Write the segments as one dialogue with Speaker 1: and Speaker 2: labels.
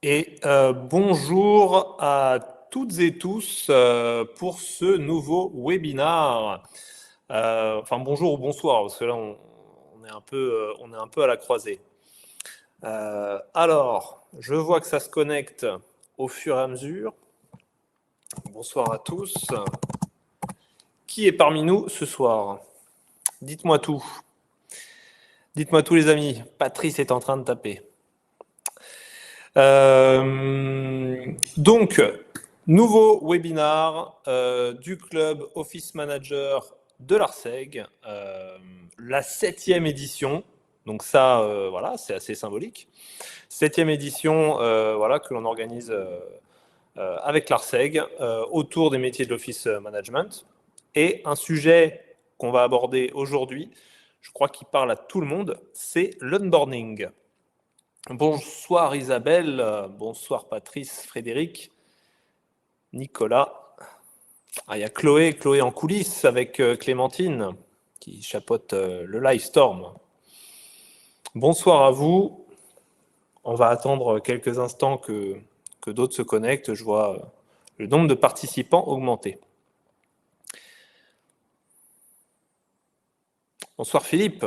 Speaker 1: Et bonjour à toutes et tous pour ce nouveau webinar. Enfin bonjour ou bonsoir parce que là on est un peu à la croisée. Alors, je vois que ça se connecte au fur et à mesure. Bonsoir à tous. Qui est parmi nous ce soir? Dites-moi tout. Dites-moi tout les amis. Patrice est en train de taper. Donc, nouveau webinar du club Office Manager de l'ARSEG, la 7e édition. Donc ça, voilà, c'est assez symbolique. 7e édition, voilà, que l'on organise avec l'ARSEG autour des métiers de l'Office Management. Et un sujet qu'on va aborder aujourd'hui, je crois qu'il parle à tout le monde, c'est l'onboarding. Bonsoir Isabelle, bonsoir Patrice, Frédéric, Nicolas. Ah, il y a Chloé en coulisses avec Clémentine qui chapeaute le live storm. Bonsoir à vous. On va attendre quelques instants que d'autres se connectent. Je vois le nombre de participants augmenter. Bonsoir Philippe.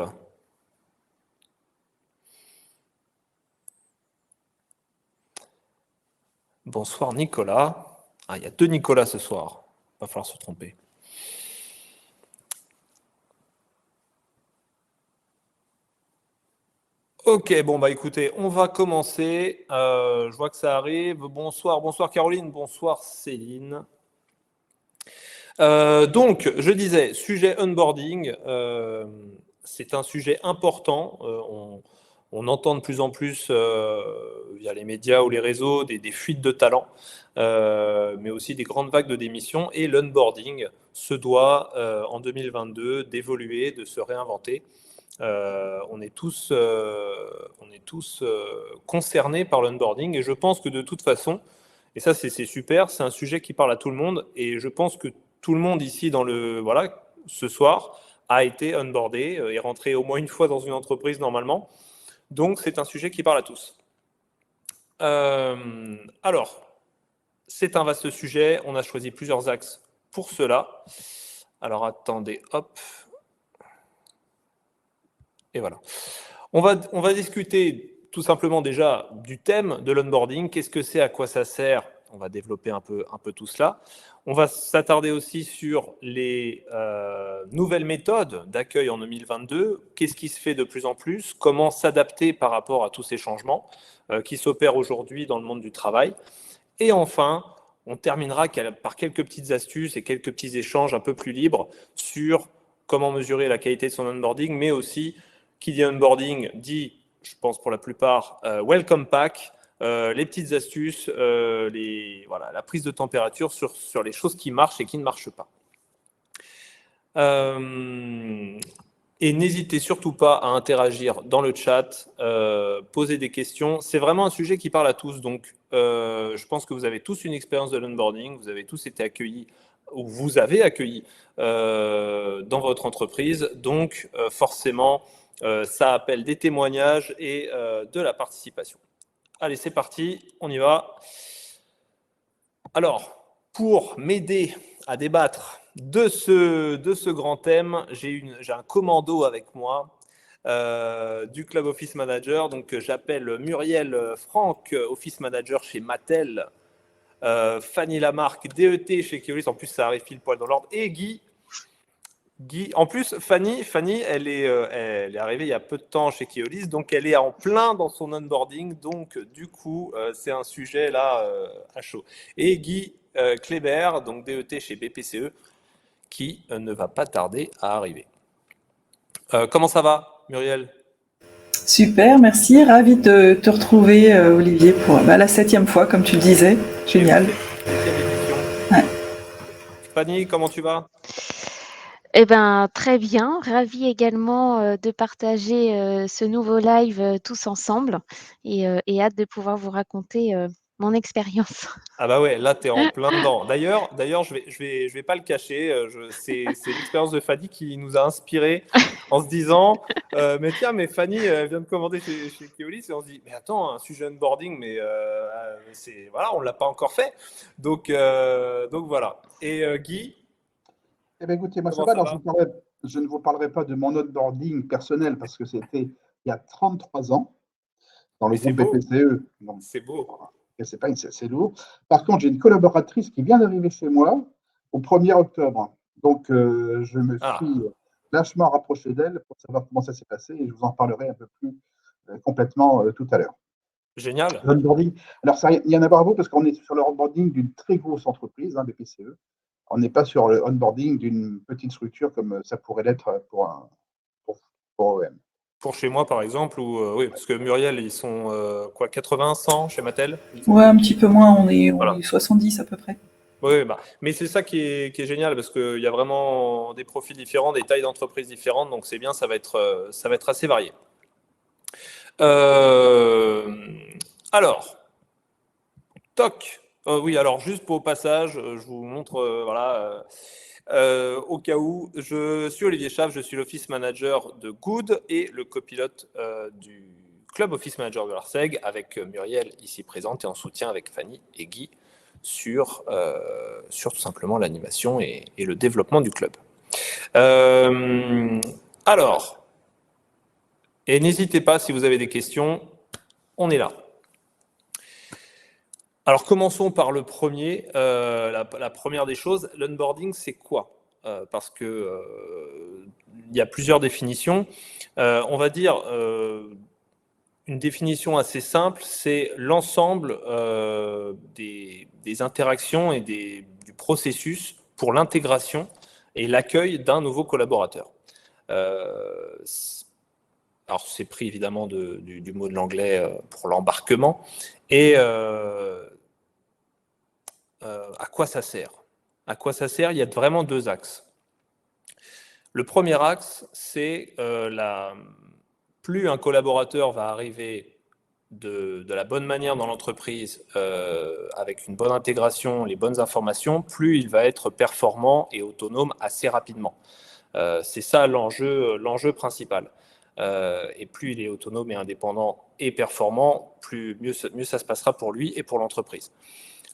Speaker 1: Bonsoir Nicolas. Ah, il y a 2 Nicolas ce soir. Il va falloir se tromper. Ok, bon bah écoutez, on va commencer. Je vois que ça arrive. Bonsoir Caroline, bonsoir Céline. Donc, je disais, sujet onboarding, c'est un sujet important. On entend de plus en plus via les médias ou les réseaux des fuites de talents, mais aussi des grandes vagues de démissions. Et l'onboarding se doit, en 2022, d'évoluer, de se réinventer. On est tous concernés par l'onboarding. Et je pense que de toute façon, et ça c'est super, c'est un sujet qui parle à tout le monde. Et je pense que tout le monde ici ce soir a été onboardé, est rentré au moins une fois dans une entreprise normalement. Donc c'est un sujet qui parle à tous. Alors, c'est un vaste sujet. On a choisi plusieurs axes pour cela. Alors attendez, hop. Et voilà. On va discuter tout simplement déjà du thème de l'onboarding. Qu'est-ce que c'est, à quoi ça sert? On va développer un peu tout cela. On va s'attarder aussi sur les nouvelles méthodes d'accueil en 2022. Qu'est-ce qui se fait de plus en plus? Comment s'adapter par rapport à tous ces changements qui s'opèrent aujourd'hui dans le monde du travail? Et enfin, on terminera par quelques petites astuces et quelques petits échanges un peu plus libres sur comment mesurer la qualité de son onboarding, mais aussi, qui dit onboarding, dit, je pense pour la plupart, welcome pack, les petites astuces, la prise de température sur les choses qui marchent et qui ne marchent pas. Et n'hésitez surtout pas à interagir dans le chat, poser des questions. C'est vraiment un sujet qui parle à tous. Donc, je pense que vous avez tous une expérience de l'onboarding, vous avez tous été accueillis ou vous avez accueilli dans votre entreprise. Donc, forcément, ça appelle des témoignages et de la participation. Allez, c'est parti, on y va. Alors, pour m'aider à débattre de ce grand thème, j'ai un commando avec moi du Club Office Manager. Donc, j'appelle Muriel Franck, Office Manager chez Mattel, Fanny Lamarck, DET chez Keolis. En plus, ça arrive pile poil dans l'ordre. Et Guy. En plus, Fanny, elle est arrivée il y a peu de temps chez Keolis, donc elle est en plein dans son onboarding. Donc, du coup, c'est un sujet là à chaud. Et Guy Kléber, donc DET chez BPCE, qui ne va pas tarder à arriver. Comment ça va, Muriel?
Speaker 2: Super, merci. Ravi de te retrouver, Olivier, pour la 7e fois, comme tu le disais. Génial.
Speaker 1: 7e édition.
Speaker 2: Ouais.
Speaker 1: Fanny, comment tu vas?
Speaker 3: Eh ben, très bien. Ravie également de partager ce nouveau live tous ensemble et hâte de pouvoir vous raconter mon expérience.
Speaker 1: Ah bah ouais, là, tu es en plein dedans. D'ailleurs, je vais pas le cacher. C'est l'expérience de Fanny qui nous a inspiré en se disant, mais tiens, mais Fanny vient de commander chez Keolis et on se dit, mais attends, un sujet onboarding, mais voilà, on l'a pas encore fait. Donc voilà. Et Guy,
Speaker 4: Eh bien, écoutez, moi, ça
Speaker 1: comment
Speaker 4: va.
Speaker 1: ça
Speaker 4: Alors,
Speaker 1: va?
Speaker 4: je ne vous parlerai pas de mon onboarding personnel parce que c'était il y a 33 ans dans le
Speaker 1: Mais c'est
Speaker 4: groupe
Speaker 1: beau,
Speaker 4: BPCE. Donc,
Speaker 1: c'est beau.
Speaker 4: c'est pas c'est lourd. Par contre, j'ai une collaboratrice qui vient d'arriver chez moi au 1er octobre. Donc, je me suis
Speaker 1: Ah,
Speaker 4: lâchement rapproché d'elle pour savoir comment ça s'est passé et je vous en parlerai un peu plus complètement tout à l'heure.
Speaker 1: génial.
Speaker 4: L'onboarding, alors ça, il y en a pas beaucoup parce qu'on est sur le onboarding d'une très grosse entreprise, BPCE. On n'est pas sur le onboarding d'une petite structure comme ça pourrait l'être pour OM.
Speaker 1: Pour chez moi, par exemple, ou oui, parce que Muriel, ils sont quoi, 80, 100 chez Mattel?
Speaker 2: Ouais, un petit peu moins, on est
Speaker 1: Voilà.
Speaker 2: 70 à peu près.
Speaker 1: Oui, bah, mais c'est ça qui est génial parce qu'il y a vraiment des profils différents, des tailles d'entreprises différentes, donc c'est bien, ça va être assez varié. Alors, toc. Oui, alors juste pour au passage, je vous montre, voilà, au cas où, je suis Olivier Schaff, je suis l'Office Manager de Good et le copilote du Club Office Manager de l'ARSEG avec Muriel ici présente et en soutien avec Fanny et Guy sur tout simplement l'animation et le développement du club. Alors, et n'hésitez pas si vous avez des questions, on est là. Alors commençons par le premier, la première des choses, l'onboarding c'est quoi? Parce que il y a plusieurs définitions. On va dire une définition assez simple, c'est l'ensemble des interactions et du processus pour l'intégration et l'accueil d'un nouveau collaborateur. Alors c'est pris évidemment du mot de l'anglais pour l'embarquement. Et à quoi ça sert? À quoi ça sert? Il y a vraiment deux axes. Le premier axe, c'est plus un collaborateur va arriver de la bonne manière dans l'entreprise, avec une bonne intégration, les bonnes informations, plus il va être performant et autonome assez rapidement. C'est ça l'enjeu principal. Et plus il est autonome et indépendant et performant, mieux ça se passera pour lui et pour l'entreprise.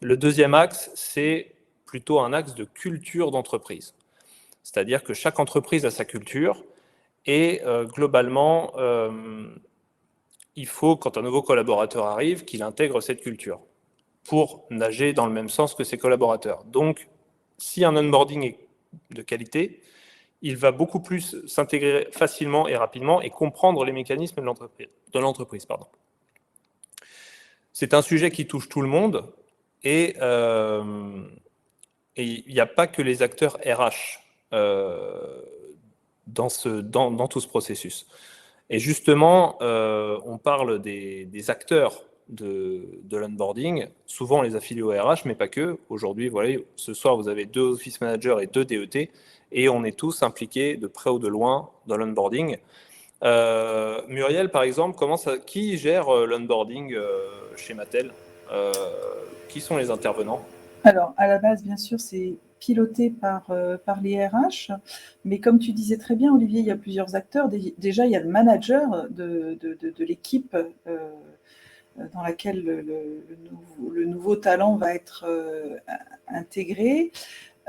Speaker 1: Le deuxième axe, c'est plutôt un axe de culture d'entreprise. C'est-à-dire que chaque entreprise a sa culture et globalement, il faut, quand un nouveau collaborateur arrive, qu'il intègre cette culture pour nager dans le même sens que ses collaborateurs. Donc, si un onboarding est de qualité, il va beaucoup plus s'intégrer facilement et rapidement et comprendre les mécanismes de l'entreprise. C'est un sujet qui touche tout le monde et il n'y a pas que les acteurs RH dans tout ce processus. Et justement, on parle des acteurs de l'onboarding. Souvent, on les affilie au RH, mais pas que. Aujourd'hui, voilà, ce soir, vous avez 2 office managers et 2 DET, et on est tous impliqués de près ou de loin dans l'onboarding. Muriel, par exemple, qui gère l'onboarding chez Mattel? Qui sont les intervenants?
Speaker 2: Alors, à la base, bien sûr, c'est piloté par les RH, mais comme tu disais très bien, Olivier, il y a plusieurs acteurs. Déjà, il y a le manager de l'équipe dans laquelle le nouveau talent va être intégré.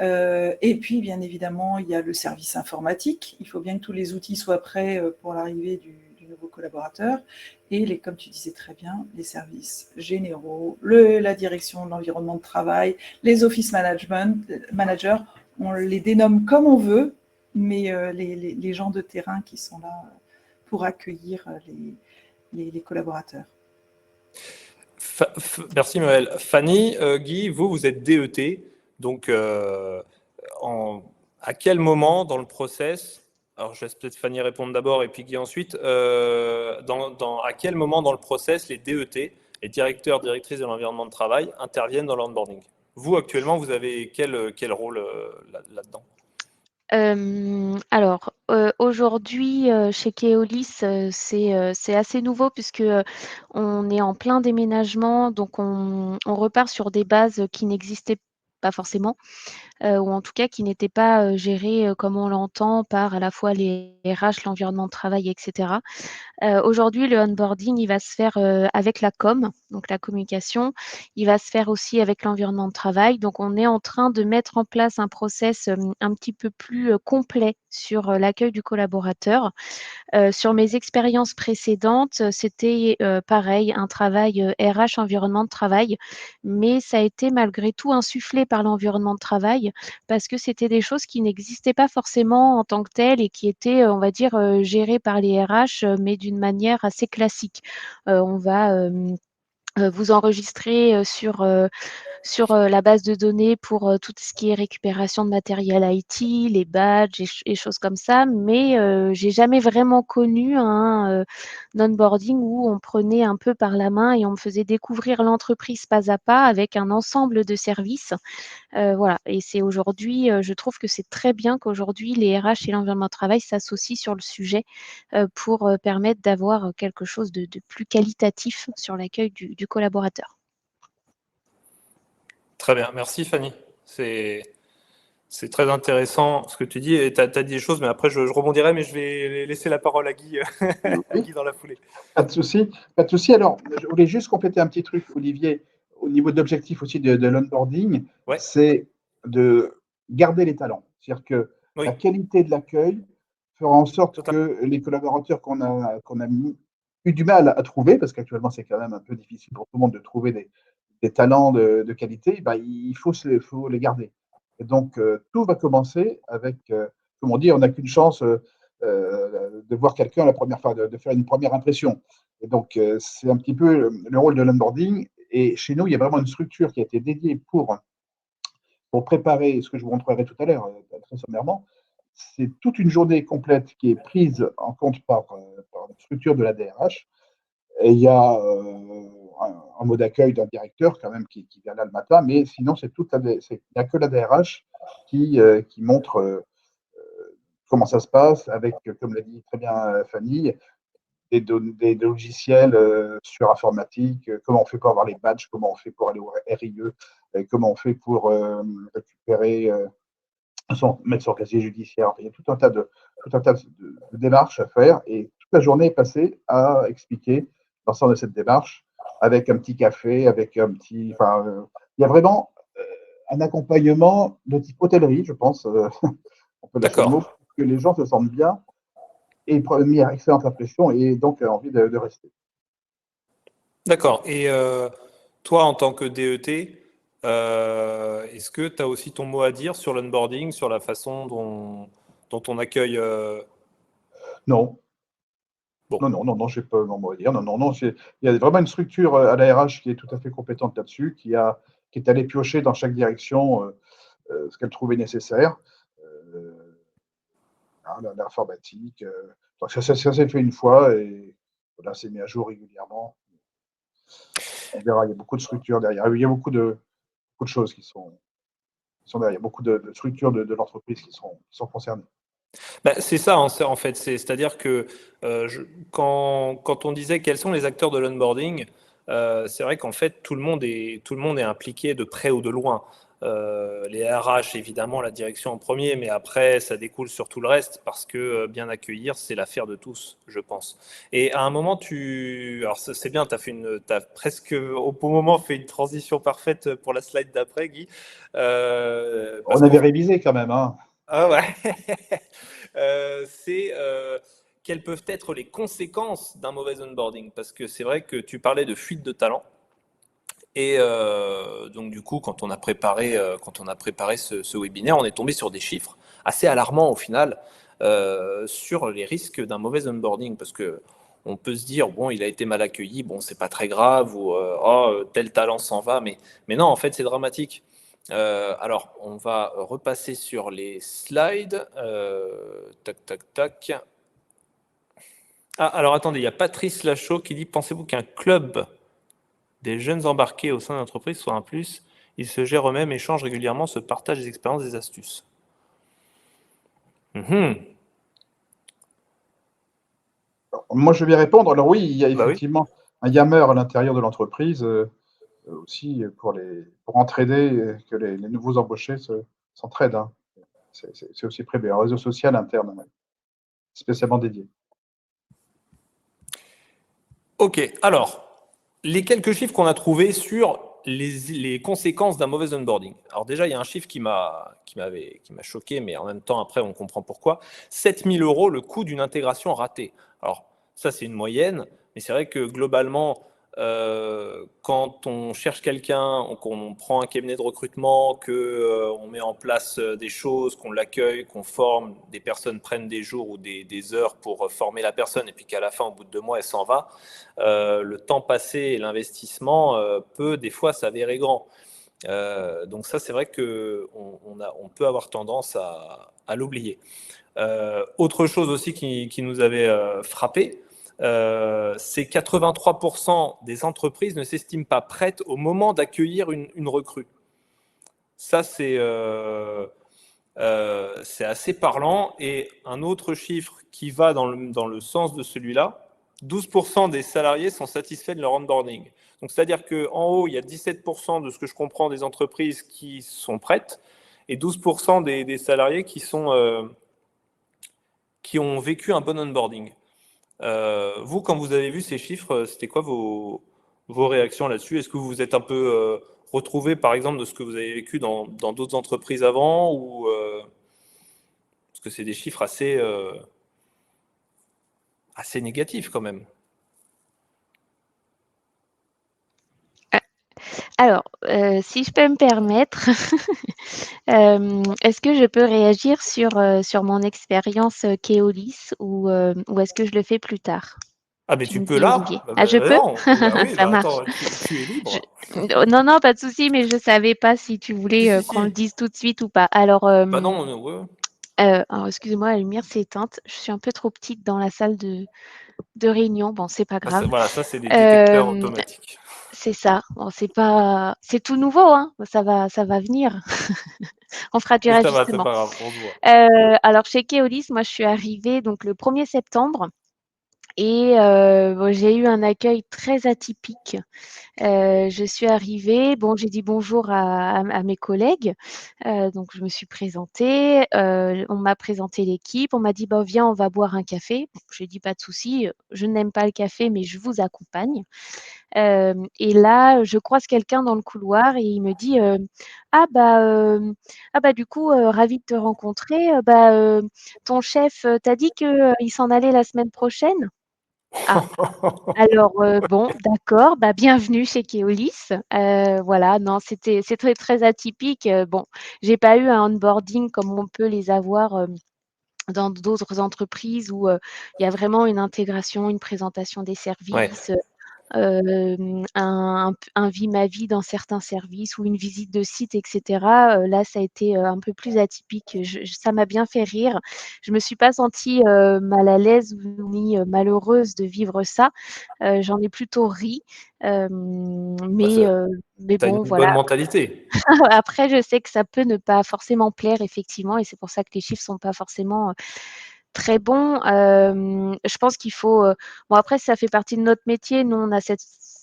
Speaker 2: Et puis, bien évidemment, il y a le service informatique. Il faut bien que tous les outils soient prêts pour l'arrivée du nouveau collaborateur. Et comme tu disais très bien, les services généraux, la direction de l'environnement de travail, les office managers, on les dénomme comme on veut, mais les gens de terrain qui sont là pour accueillir les collaborateurs.
Speaker 1: Merci Muriel. Fanny, Guy, vous êtes DET, donc à quel moment dans le process, alors je laisse peut-être Fanny répondre d'abord et puis Guy ensuite, à quel moment dans le process les DET, les directeurs, directrices de l'environnement de travail, interviennent dans l'onboarding? Vous, actuellement, vous avez quel rôle là-dedans?
Speaker 3: Aujourd'hui, chez Keolis, c'est assez nouveau puisque, on est en plein déménagement, donc on repart sur des bases qui n'existaient pas forcément, ou en tout cas qui n'étaient pas, gérées, comme on l'entend par à la fois les RH, l'environnement de travail et cetera. Aujourd'hui, le onboarding, il va se faire, avec la com, donc la communication. Il va se faire aussi avec l'environnement de travail. Donc on est en train de mettre en place un process, un petit peu plus, complet sur, l'accueil du collaborateur. Sur mes expériences précédentes, c'était, pareil, un travail, RH, environnement de travail, mais ça a été malgré tout insufflé par l'environnement de travail parce que c'était des choses qui n'existaient pas forcément en tant que telles et qui étaient, on va dire, gérées par les RH, mais d'une manière assez classique. On va, vous enregistrer, sur la base de données pour tout ce qui est récupération de matériel IT, les badges et choses comme ça, mais j'ai jamais vraiment connu un onboarding où on prenait un peu par la main et on me faisait découvrir l'entreprise pas à pas avec un ensemble de services. Voilà, et c'est aujourd'hui, je trouve que c'est très bien qu'aujourd'hui les RH et l'environnement de travail s'associent sur le sujet, pour permettre d'avoir quelque chose de plus qualitatif sur l'accueil du collaborateur.
Speaker 1: Très bien, merci Fanny. C'est très intéressant ce que tu dis. Et tu as dit des choses, mais après je rebondirai, mais je vais laisser la parole à Guy, à
Speaker 4: Oui,
Speaker 1: Guy dans la foulée.
Speaker 4: pas de souci. Pas de souci. Alors, je voulais juste compléter un petit truc, Olivier, au niveau de l'objectif aussi de l'onboarding,
Speaker 1: Ouais,
Speaker 4: c'est de garder les talents. C'est-à-dire que
Speaker 1: oui,
Speaker 4: la qualité de l'accueil fera en sorte
Speaker 1: totalement.
Speaker 4: que les collaborateurs qu'on a eu du mal à trouver, parce qu'actuellement c'est quand même un peu difficile pour tout le monde de trouver des talents de qualité, ben, faut les garder. Et donc, tout va commencer avec, comme on dit, on n'a qu'une chance de voir quelqu'un la première fois, de faire une première impression. Et donc, c'est un petit peu le rôle de l'onboarding. Et chez nous, il y a vraiment une structure qui a été dédiée pour préparer ce que je vous montrerai tout à l'heure, très sommairement. C'est toute une journée complète qui est prise en compte par une structure de la DRH. Et il y a un mot d'accueil d'un directeur quand même qui vient là le matin, mais sinon, il n'y a que la DRH qui montre comment ça se passe avec, comme l'a dit très bien Fanny, des logiciels sur informatique, comment on fait pour avoir les badges, comment on fait pour aller au RIE, comment on fait pour récupérer, mettre son casier judiciaire. Enfin, il y a tout un tas de démarches à faire et toute la journée est passée à expliquer l'ensemble de cette démarche avec un petit café, avec un petit. Enfin, il y a vraiment un accompagnement de type hôtellerie, je pense, on peut lâcher le
Speaker 1: D'accord,
Speaker 4: mot, pour que les gens se sentent bien et une première excellente impression et donc envie de rester.
Speaker 1: d'accord. Et toi, en tant que DET, est-ce que tu as aussi ton mot à dire sur l'onboarding, sur la façon dont on accueille
Speaker 4: Non,
Speaker 1: bon,
Speaker 4: non, j'ai pas mon mot à dire. Non, il y a vraiment une structure à la RH qui est tout à fait compétente là-dessus, qui est allée piocher dans chaque direction ce qu'elle trouvait nécessaire. L'informatique. Donc ça s'est fait une fois et voilà, c'est mis à jour régulièrement. On verra, il y a beaucoup de structures derrière. Il y a beaucoup de choses qui sont derrière. Il y a beaucoup de structures de l'entreprise qui sont concernées.
Speaker 1: bah, c'est ça en fait. C'est-à-dire que quand on disait quels sont les acteurs de l'onboarding, c'est vrai qu'en fait tout le monde est impliqué de près ou de loin. Les RH évidemment la direction en premier, mais après ça découle sur tout le reste parce que bien accueillir c'est l'affaire de tous, je pense. Et à un moment alors c'est bien, t'as presque au bon moment fait une transition parfaite pour la slide d'après, Guy, parce
Speaker 4: On
Speaker 1: qu'en
Speaker 4: avait révisé quand même. Hein.
Speaker 1: ah ouais. C'est quelles peuvent être les conséquences d'un mauvais onboarding? Parce que c'est vrai que tu parlais de fuite de talent. Et donc du coup, quand on a préparé ce webinaire, on est tombé sur des chiffres assez alarmants au final sur les risques d'un mauvais onboarding. Parce que on peut se dire, bon, il a été mal accueilli, bon, c'est pas très grave, ou oh, tel talent s'en va, mais non, en fait, c'est dramatique. Alors, on va repasser sur les slides. Tac, tac, tac. Ah, alors attendez, il y a Patrice Lachaud qui dit, pensez-vous qu'un club des jeunes embarqués au sein de l'entreprise soit un plus? Ils se gèrent eux-mêmes, échangent régulièrement, se partagent des expériences, des astuces. Mhm.
Speaker 4: Moi, je vais répondre. Alors oui, il y a
Speaker 1: Bah oui.
Speaker 4: effectivement un yammer à l'intérieur de l'entreprise aussi pour entraider que les nouveaux embauchés s'entraident. Hein. C'est aussi prévu. Un réseau social interne, ouais, spécialement dédié.
Speaker 1: Ok, alors, les quelques chiffres qu'on a trouvés sur les conséquences d'un mauvais onboarding. Alors déjà, il y a un chiffre qui m'a choqué, mais en même temps, après, on comprend pourquoi. 7 000 € le coût d'une intégration ratée. Alors, ça, c'est une moyenne, mais c'est vrai que globalement, quand on cherche quelqu'un, qu'on prend un cabinet de recrutement, qu'on met en place des choses, qu'on l'accueille, qu'on forme, des personnes prennent des jours ou des heures pour former la personne, et puis qu'à la fin, au bout de 2 mois, elle s'en va, le temps passé et l'investissement peut des fois s'avérer grand. Donc ça, c'est vrai qu'on peut avoir tendance à l'oublier. Autre chose aussi qui nous avait frappé, c'est 83% des entreprises ne s'estiment pas prêtes au moment d'accueillir une recrue. Ça, c'est assez parlant. Et un autre chiffre qui va dans le sens de celui-là, 12% des salariés sont satisfaits de leur onboarding. Donc, c'est-à-dire qu'en haut, il y a 17% de ce que je comprends des entreprises qui sont prêtes et 12% des salariés qui ont vécu un bon onboarding. Vous, quand vous avez vu ces chiffres, c'était quoi vos réactions là-dessus? Est-ce que vous vous êtes un peu retrouvé, par exemple, de ce que vous avez vécu dans d'autres entreprises avant ou parce que c'est des chiffres assez négatifs quand même.
Speaker 3: Alors, si je peux me permettre, est-ce que je peux réagir sur mon expérience Keolis ou est-ce que je le fais plus tard?
Speaker 1: Ah, mais
Speaker 3: Tu
Speaker 1: tu
Speaker 3: me
Speaker 1: peux
Speaker 3: dis, Olivier.
Speaker 1: là?
Speaker 3: Ah, je peux?
Speaker 1: Non, bah oui,
Speaker 3: Ça
Speaker 1: bah
Speaker 3: marche.
Speaker 1: attends, tu es libre.
Speaker 3: Non, non, pas de souci, mais je savais pas si tu
Speaker 1: Si,
Speaker 3: voulais
Speaker 1: si,
Speaker 3: qu'on le
Speaker 1: si.
Speaker 3: dise tout de suite ou pas. Alors,
Speaker 1: Bah non, ouais.
Speaker 3: alors excusez-moi, la lumière s'est éteinte. Je suis un peu trop petite dans la salle de réunion. Bon, c'est pas
Speaker 1: Bah,
Speaker 3: grave.
Speaker 1: voilà, ça, c'est des détecteurs
Speaker 3: Euh,
Speaker 1: automatiques.
Speaker 3: c'est ça. Bon, c'est tout nouveau, hein. Ça va venir. On fera du
Speaker 1: Mais ça va, c'est
Speaker 3: rajustement.
Speaker 1: pas grave, on se voit.
Speaker 3: Alors chez Keolis, moi je suis arrivée donc le 1er septembre et bon, j'ai eu un accueil très atypique. Je suis arrivée, bon, j'ai dit bonjour à mes collègues, donc je me suis présentée, on m'a présenté l'équipe, on m'a dit: «Bah, viens, on va boire un café». Bon, j'ai dit: «Pas de souci, je n'aime pas le café, mais je vous accompagne». Et là, je croise quelqu'un dans le couloir et il me dit, ah bah, du coup, ravi de te rencontrer, ton chef, t'a dit que, il s'en allait la semaine prochaine?» Ah, alors, bon, d'accord, bah, bienvenue chez Keolis. Voilà, non, c'est très, très atypique, bon, j'ai pas eu un onboarding comme on peut les avoir, dans d'autres entreprises où, il y a vraiment une intégration, une présentation des
Speaker 1: Ouais,
Speaker 3: services, un vie ma vie dans certains services ou une visite de site et cetera. Là, ça a été, un peu plus atypique. Ça m'a bien fait rire. Je me suis pas sentie, mal à l'aise ou ni, malheureuse de vivre ça. J'en ai plutôt ri,
Speaker 1: bah,
Speaker 3: mais
Speaker 1: t'as une
Speaker 3: bon,
Speaker 1: bonne
Speaker 3: voilà.
Speaker 1: mentalité.
Speaker 3: Après, je sais que ça peut ne pas forcément plaire effectivement et c'est pour ça que les chiffres sont pas forcément, très bons. Je pense qu'il faut, bon après ça fait partie de notre métier. Nous, on a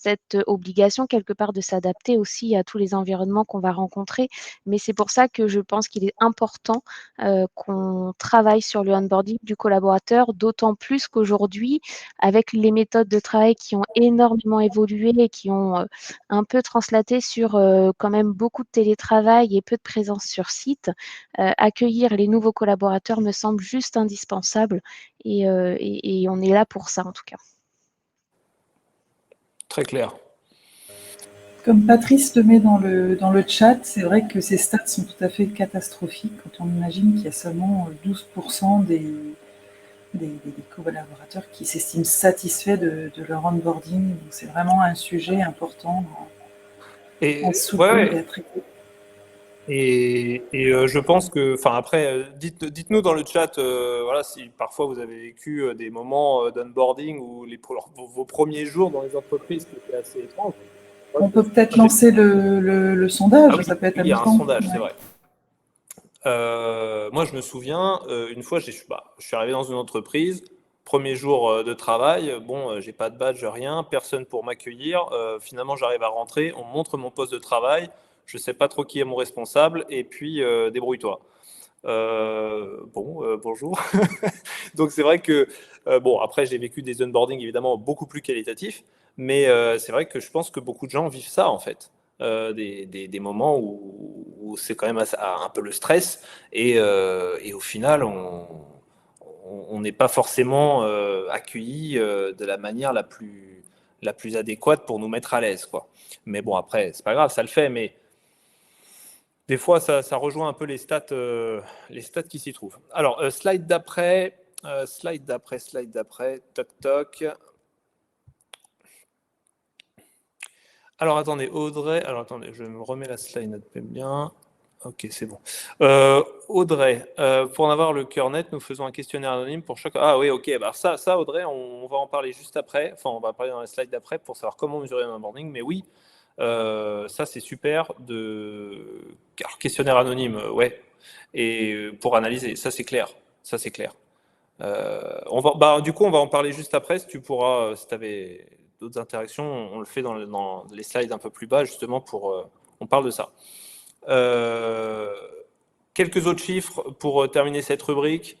Speaker 3: cette obligation quelque part de s'adapter aussi à tous les environnements qu'on va rencontrer. Mais c'est pour ça que je pense qu'il est important, qu'on travaille sur le onboarding du collaborateur, d'autant plus qu'aujourd'hui, avec les méthodes de travail qui ont énormément évolué et qui ont, un peu translaté sur, quand même beaucoup de télétravail et peu de présence sur site, accueillir les nouveaux collaborateurs me semble juste indispensable et on est là pour ça en tout cas.
Speaker 1: Très clair.
Speaker 2: Comme Patrice le met dans le chat, c'est vrai que ces stats sont tout à fait catastrophiques quand on imagine qu'il y a seulement 12% des collaborateurs qui s'estiment satisfaits de leur onboarding. Donc c'est vraiment un sujet important
Speaker 1: Et
Speaker 2: à soutenir et à traiter.
Speaker 1: je pense que, enfin après, dites-nous dans le chat, voilà, si parfois vous avez vécu des moments d'onboarding ou vos premiers jours dans les entreprises qui étaient assez étranges.
Speaker 2: On peut peut-être lancer le sondage,
Speaker 1: Ah oui,
Speaker 2: ça peut être
Speaker 1: il y a un
Speaker 2: amusant.
Speaker 1: sondage, c'est
Speaker 2: Ouais.
Speaker 1: vrai. Moi, je me souviens, une fois, je suis arrivé dans une entreprise, premier jour de travail, bon, j'ai pas de badge, rien, personne pour m'accueillir. Finalement, j'arrive à rentrer, on me montre mon poste de travail, je sais pas trop qui est mon responsable, et puis débrouille-toi. Bonjour. Donc c'est vrai que, bon, après j'ai vécu des onboarding évidemment beaucoup plus qualitatifs, mais c'est vrai que je pense que beaucoup de gens vivent ça en fait. Des moments où c'est quand même un peu le stress et au final on n'est pas forcément accueilli de la manière la plus adéquate pour nous mettre à l'aise, quoi. Mais bon, après, c'est pas grave, ça le fait, mais des fois, ça rejoint un peu les stats qui s'y trouvent. Alors, slide d'après, toc toc. Alors, attendez, Audrey. Alors, attendez, je me remets la slide bien. Ok, c'est bon. Audrey, pour en avoir le cœur net, nous faisons un questionnaire anonyme pour chaque. Ah oui, ok. Bah ça, Audrey, on va en parler juste après. Enfin, on va parler dans la slide d'après pour savoir comment mesurer un onboarding. Mais oui, ça, c'est super. Alors, questionnaire anonyme, ouais. Et pour analyser, ça, c'est clair. Ça, c'est clair. Du coup, on va en parler juste après. Si tu pourras, si tu avais d'autres interactions, on le fait dans les slides un peu plus bas, justement, on parle de ça. Quelques autres chiffres pour terminer cette rubrique.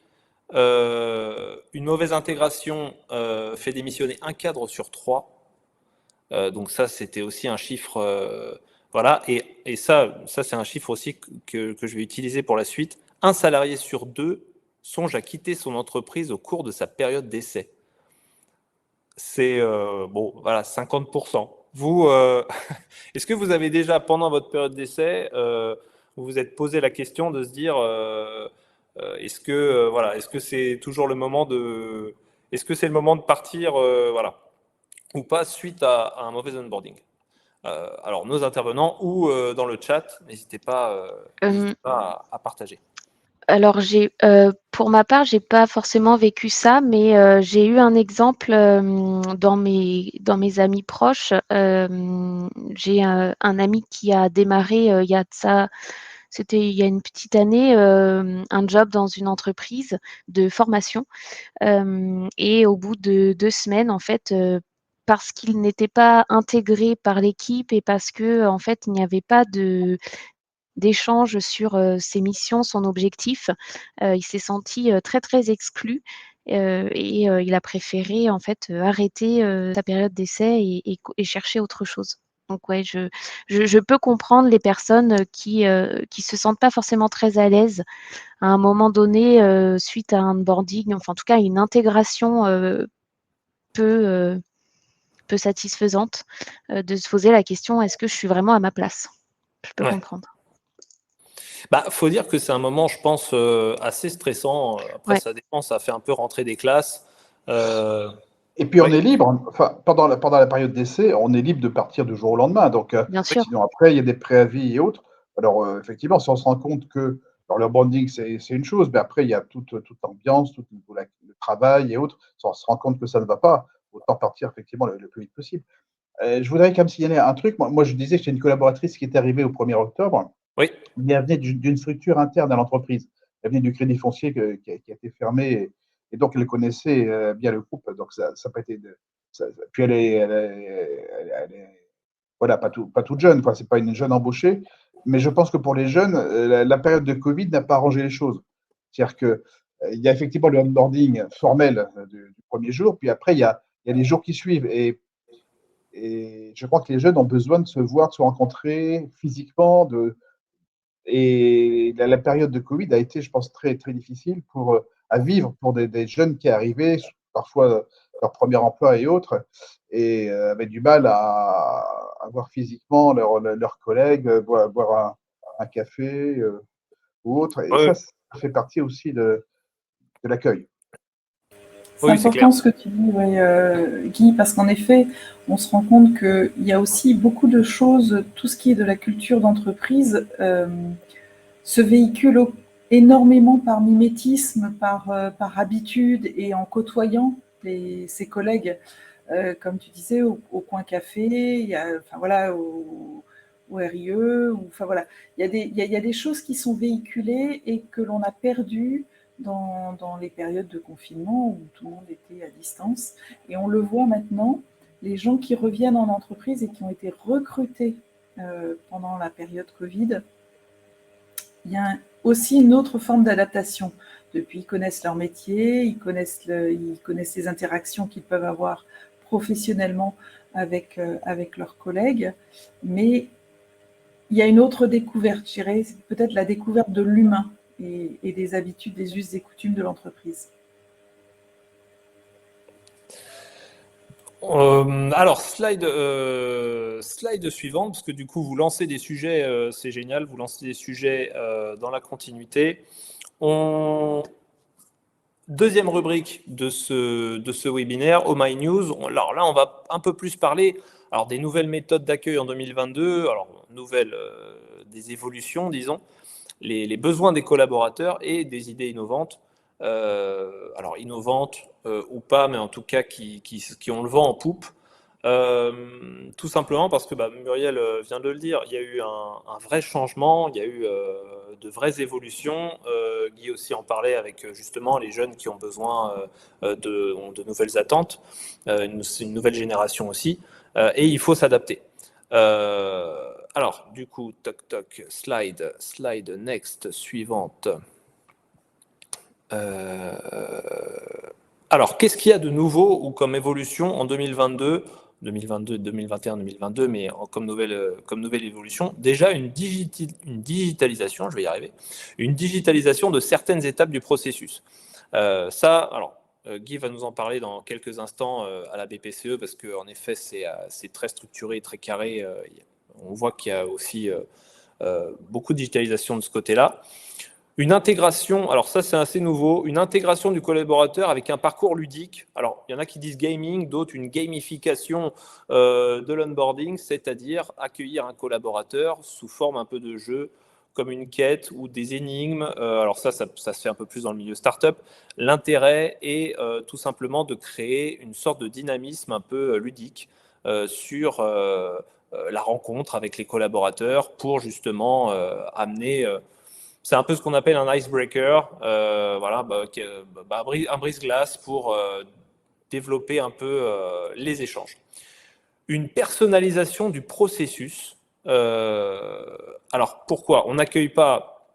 Speaker 1: Une mauvaise intégration fait démissionner un cadre sur 3. Donc ça, c'était aussi un chiffre. Voilà. Et ça c'est un chiffre aussi que je vais utiliser pour la suite. Un salarié sur 2 songe à quitter son entreprise au cours de sa période d'essai. C'est bon, voilà, 50%. Vous, est-ce que vous avez déjà, pendant votre période d'essai, vous vous êtes posé la question de se dire, est-ce que c'est toujours le moment est-ce que c'est le moment de partir, voilà, ou pas suite à un mauvais onboarding? Alors, nos intervenants ou dans le chat, n'hésitez pas à partager.
Speaker 3: Alors pour ma part, j'ai pas forcément vécu ça, mais j'ai eu un exemple dans mes amis proches. J'ai un ami qui a démarré il y a de ça, c'était il y a une petite année, un job dans une entreprise de formation. Et au bout de 2 semaines, en fait, parce qu'il n'était pas intégré par l'équipe et parce que en fait, il n'y avait pas d'échange sur ses missions, son objectif. Il s'est senti très très exclu et il a préféré en fait arrêter sa période d'essai et chercher autre chose. Donc ouais, je peux comprendre les personnes qui se sentent pas forcément très à l'aise à un moment donné suite à un onboarding, enfin en tout cas une intégration peu, peu satisfaisante, de se poser la question est-ce que je suis vraiment à ma place? Je peux
Speaker 1: Ouais.
Speaker 3: comprendre.
Speaker 1: Bah, faut dire que c'est un moment, je pense, assez stressant. Après,
Speaker 3: Ouais.
Speaker 1: ça dépend, ça fait un peu rentrer des classes.
Speaker 4: Et puis on
Speaker 1: Ouais.
Speaker 4: est libre, enfin, pendant la période d'essai, on est libre de partir du jour au lendemain. Donc,
Speaker 3: Bien sûr.
Speaker 4: sinon après, il y a des préavis et autres. Alors, effectivement, si on se rend compte que alors, le branding, c'est une chose, mais après, il y a toute l'ambiance, tout le travail et autres. Si on se rend compte que ça ne va pas, autant partir effectivement le plus vite possible. Je voudrais quand même signaler un truc. Moi, je disais que j'ai une collaboratrice qui est arrivée au 1er octobre.
Speaker 1: Oui.
Speaker 4: Elle venait d'une structure interne à l'entreprise. Elle venait du Crédit Foncier qui a été fermé et donc elle connaissait bien le groupe. Donc ça n'a pas été puis voilà, pas toute jeune, quoi. C'est pas une jeune embauchée. Mais je pense que pour les jeunes, la période de Covid n'a pas arrangé les choses. C'est-à-dire que il y a effectivement le onboarding formel du premier jour, puis après il y a les jours qui suivent. Et je crois que les jeunes ont besoin de se voir, de se rencontrer physiquement, et la période de Covid a été, je pense, très, très difficile à vivre pour des jeunes qui arrivaient, parfois leur premier emploi et autres, et avaient du mal à voir physiquement leurs collègues, boire un café ou autre. Et
Speaker 1: Ouais.
Speaker 4: ça fait partie aussi de l'accueil.
Speaker 2: C'est
Speaker 1: Oui, c'est clair.
Speaker 2: important ce que tu dis, oui, Guy, parce qu'en effet, on se rend compte qu'il y a aussi beaucoup de choses, tout ce qui est de la culture d'entreprise, se véhicule énormément par mimétisme, par habitude et en côtoyant ses collègues. Comme tu disais, au coin café, il y a, enfin voilà, RIE. Enfin voilà, il y a des choses qui sont véhiculées et que l'on a perdues dans les périodes de confinement où tout le monde était à distance. Et on le voit maintenant, les gens qui reviennent en entreprise et qui ont été recrutés pendant la période Covid, il y a aussi une autre forme d'adaptation. Depuis, ils connaissent leur métier, ils connaissent les interactions qu'ils peuvent avoir professionnellement avec leurs collègues, mais il y a une autre découverte, je dirais, peut-être la découverte de l'humain et des habitudes, des us et coutumes de l'entreprise.
Speaker 1: Alors, slide suivante, parce que du coup, vous lancez des sujets, c'est génial, vous lancez des sujets dans la continuité. Deuxième rubrique de ce webinaire, Oh My News. Alors là, on va un peu plus parler des nouvelles méthodes d'accueil en 2022, des évolutions, disons, les besoins des collaborateurs et des idées innovantes. Innovantes ou pas, mais en tout cas qui ont le vent en poupe. Tout simplement parce que Muriel vient de le dire, il y a eu un vrai changement, il y a eu de vraies évolutions. Guy aussi en parlait avec justement les jeunes qui ont besoin de nouvelles attentes, une nouvelle génération aussi, et il faut s'adapter. Du coup, toc toc, slide next, suivante. Qu'est-ce qu'il y a de nouveau ou comme évolution en 2022, 2021, 2022, mais comme nouvelle évolution? Déjà une digitalisation, je vais y arriver, une digitalisation de certaines étapes du processus. Guy va nous en parler dans quelques instants à la BPCE, parce qu'en effet, c'est très structuré, très carré. On voit qu'il y a aussi beaucoup de digitalisation de ce côté-là. Une intégration, alors ça c'est assez nouveau, une intégration du collaborateur avec un parcours ludique. Alors il y en a qui disent gaming, d'autres une gamification de l'onboarding, c'est-à-dire accueillir un collaborateur sous forme un peu de jeu, comme une quête ou des énigmes. Alors ça se fait un peu plus dans le milieu startup. L'intérêt est tout simplement de créer une sorte de dynamisme un peu ludique sur la rencontre avec les collaborateurs pour justement amener... c'est un peu ce qu'on appelle un icebreaker, un brise-glace pour développer un peu les échanges. Une personnalisation du processus. Alors pourquoi on n'accueille pas?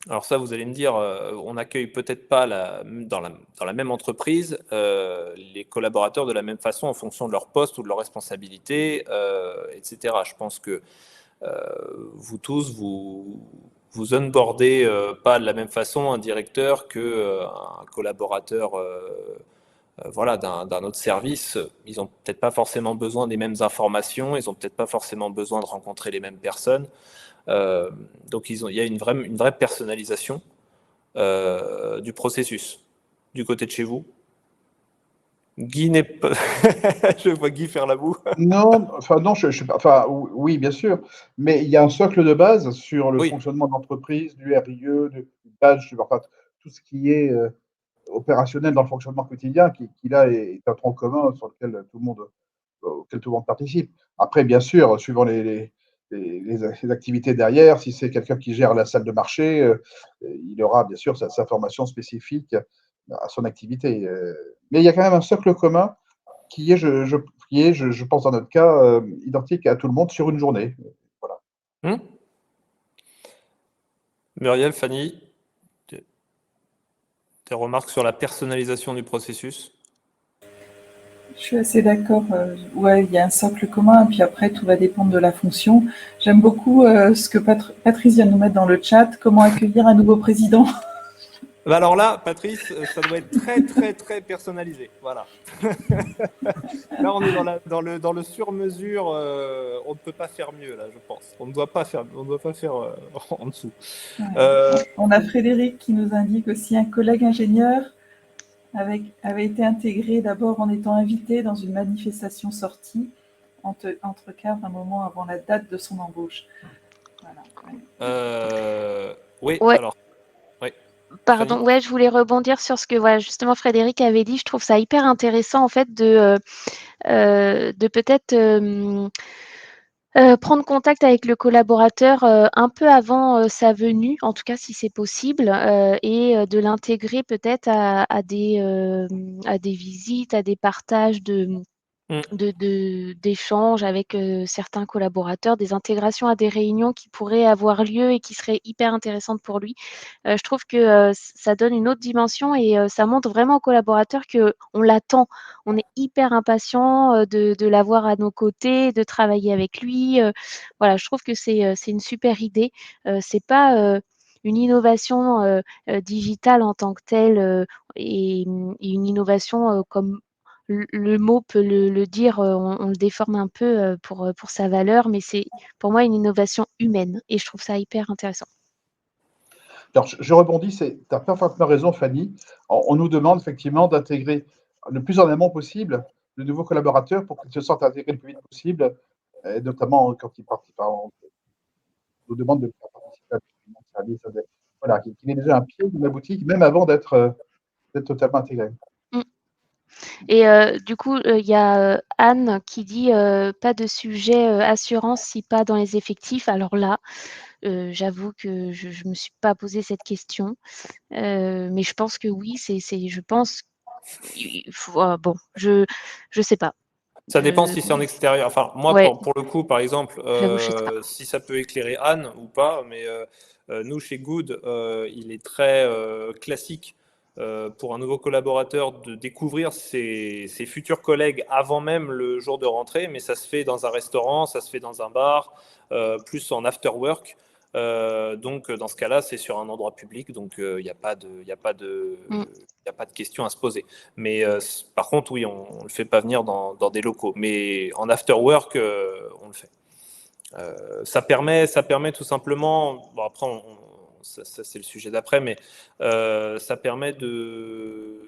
Speaker 1: Alors ça, vous allez me dire, on n'accueille peut-être pas dans la même entreprise les collaborateurs de la même façon en fonction de leur poste ou de leur responsabilité, etc. Je pense que vous tous, vous onboardez pas de la même façon un directeur qu'un collaborateur d'un autre service. Ils n'ont peut-être pas forcément besoin des mêmes informations, ils n'ont peut-être pas forcément besoin de rencontrer les mêmes personnes. Donc il y a une vraie personnalisation du processus. Du côté de chez vous, Guy n'est pas... Je vois Guy faire la boue.
Speaker 4: Non, oui, bien sûr, mais il y a un socle de base sur le fonctionnement de l'entreprise, du RIE, du badge, tout ce qui est opérationnel dans le fonctionnement quotidien, qui là est un tronc commun auquel tout le monde participe. Après, bien sûr, suivant les activités derrière, si c'est quelqu'un qui gère la salle de marché, il aura bien sûr sa formation spécifique à son activité. Mais il y a quand même un socle commun qui est, je pense dans notre cas, identique à tout le monde sur une journée. Voilà.
Speaker 1: Muriel, Fanny, tes remarques sur la personnalisation du processus?
Speaker 2: Je suis assez d'accord. Ouais, il y a un socle commun, et puis après, tout va dépendre de la fonction. J'aime beaucoup ce que Patrice vient de nous mettre dans le chat. Comment accueillir un nouveau président?
Speaker 1: Alors là, Patrice, ça doit être très, très, très personnalisé. Voilà. Là, on est dans le sur-mesure. On ne peut pas faire mieux, là, je pense. On ne doit pas faire en dessous.
Speaker 2: On a Frédéric qui nous indique aussi un collègue ingénieur avait été intégré d'abord en étant invité dans une manifestation sortie entre cadres un moment avant la date de son embauche.
Speaker 1: Voilà. Oui,
Speaker 3: ouais.
Speaker 1: Alors.
Speaker 3: Pardon,
Speaker 1: Fanny.
Speaker 3: ouais, je voulais rebondir sur ce que justement Frédéric avait dit. Je trouve ça hyper intéressant en fait de peut-être Prendre contact avec le collaborateur, un peu avant, sa venue, en tout cas si c'est possible, et de l'intégrer peut-être à des visites, à des partages
Speaker 1: Mm.
Speaker 3: d'échanges avec, certains collaborateurs, des intégrations à des réunions qui pourraient avoir lieu et qui seraient hyper intéressantes pour lui. Je trouve que, ça donne une autre dimension et ça montre vraiment aux collaborateurs qu'on l'attend. On est hyper impatient, de l'avoir à nos côtés, de travailler avec lui, voilà, je trouve que c'est une super idée. C'est pas, une innovation, digitale en tant que telle, et une innovation, comme le mot peut le dire, on le déforme un peu, pour sa valeur, mais c'est pour moi une innovation humaine et je trouve ça hyper intéressant.
Speaker 4: Alors, je rebondis, tu as parfaitement raison, Fanny. On nous demande effectivement d'intégrer le plus en amont possible de nouveaux collaborateurs pour qu'ils se sentent intégrés le plus vite possible, notamment quand ils participent. On nous demande de faire participer à des services, voilà, qu'il ait déjà un pied dans la boutique, même avant d'être totalement intégré.
Speaker 3: Mmh. Et du coup, il y a, Anne qui dit, «Pas de sujet, assurance si pas dans les effectifs». Alors là, j'avoue que je me suis pas posé cette question, mais je pense que oui, je pense il faut bon, je sais pas.
Speaker 1: Ça dépend
Speaker 3: Je
Speaker 1: si c'est en extérieur. Enfin, moi,
Speaker 3: Ouais,
Speaker 1: pour le coup, par exemple,
Speaker 3: j'avoue, je sais pas.
Speaker 1: si ça peut éclairer Anne ou pas, mais nous, chez Good, il est très classique pour un nouveau collaborateur de découvrir ses futurs collègues avant même le jour de rentrée, mais ça se fait dans un restaurant, ça se fait dans un bar, plus en after work. Donc, dans ce cas-là, c'est sur un endroit public, donc il n'y a pas de, il y a pas de,
Speaker 3: Mmh.
Speaker 1: il y a pas de question à se poser. Mais par contre, oui, on ne le fait pas venir dans des locaux. Mais en after work, on le fait. Ça permet tout simplement, bon après, ça c'est le sujet d'après, mais ça permet de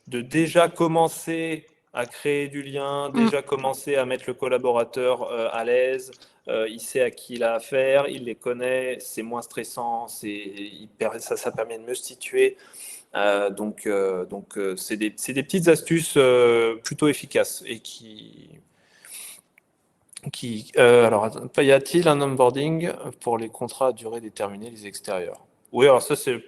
Speaker 1: déjà commencer à créer du lien,
Speaker 3: Mmh.
Speaker 1: déjà commencer à mettre le collaborateur à l'aise. Il sait à qui il a affaire, il les connaît, c'est moins stressant, ça permet de mieux se situer. C'est des petites astuces plutôt efficaces et alors, y a-t-il un onboarding pour les contrats à durée déterminée, les extérieurs? Oui, alors ça, je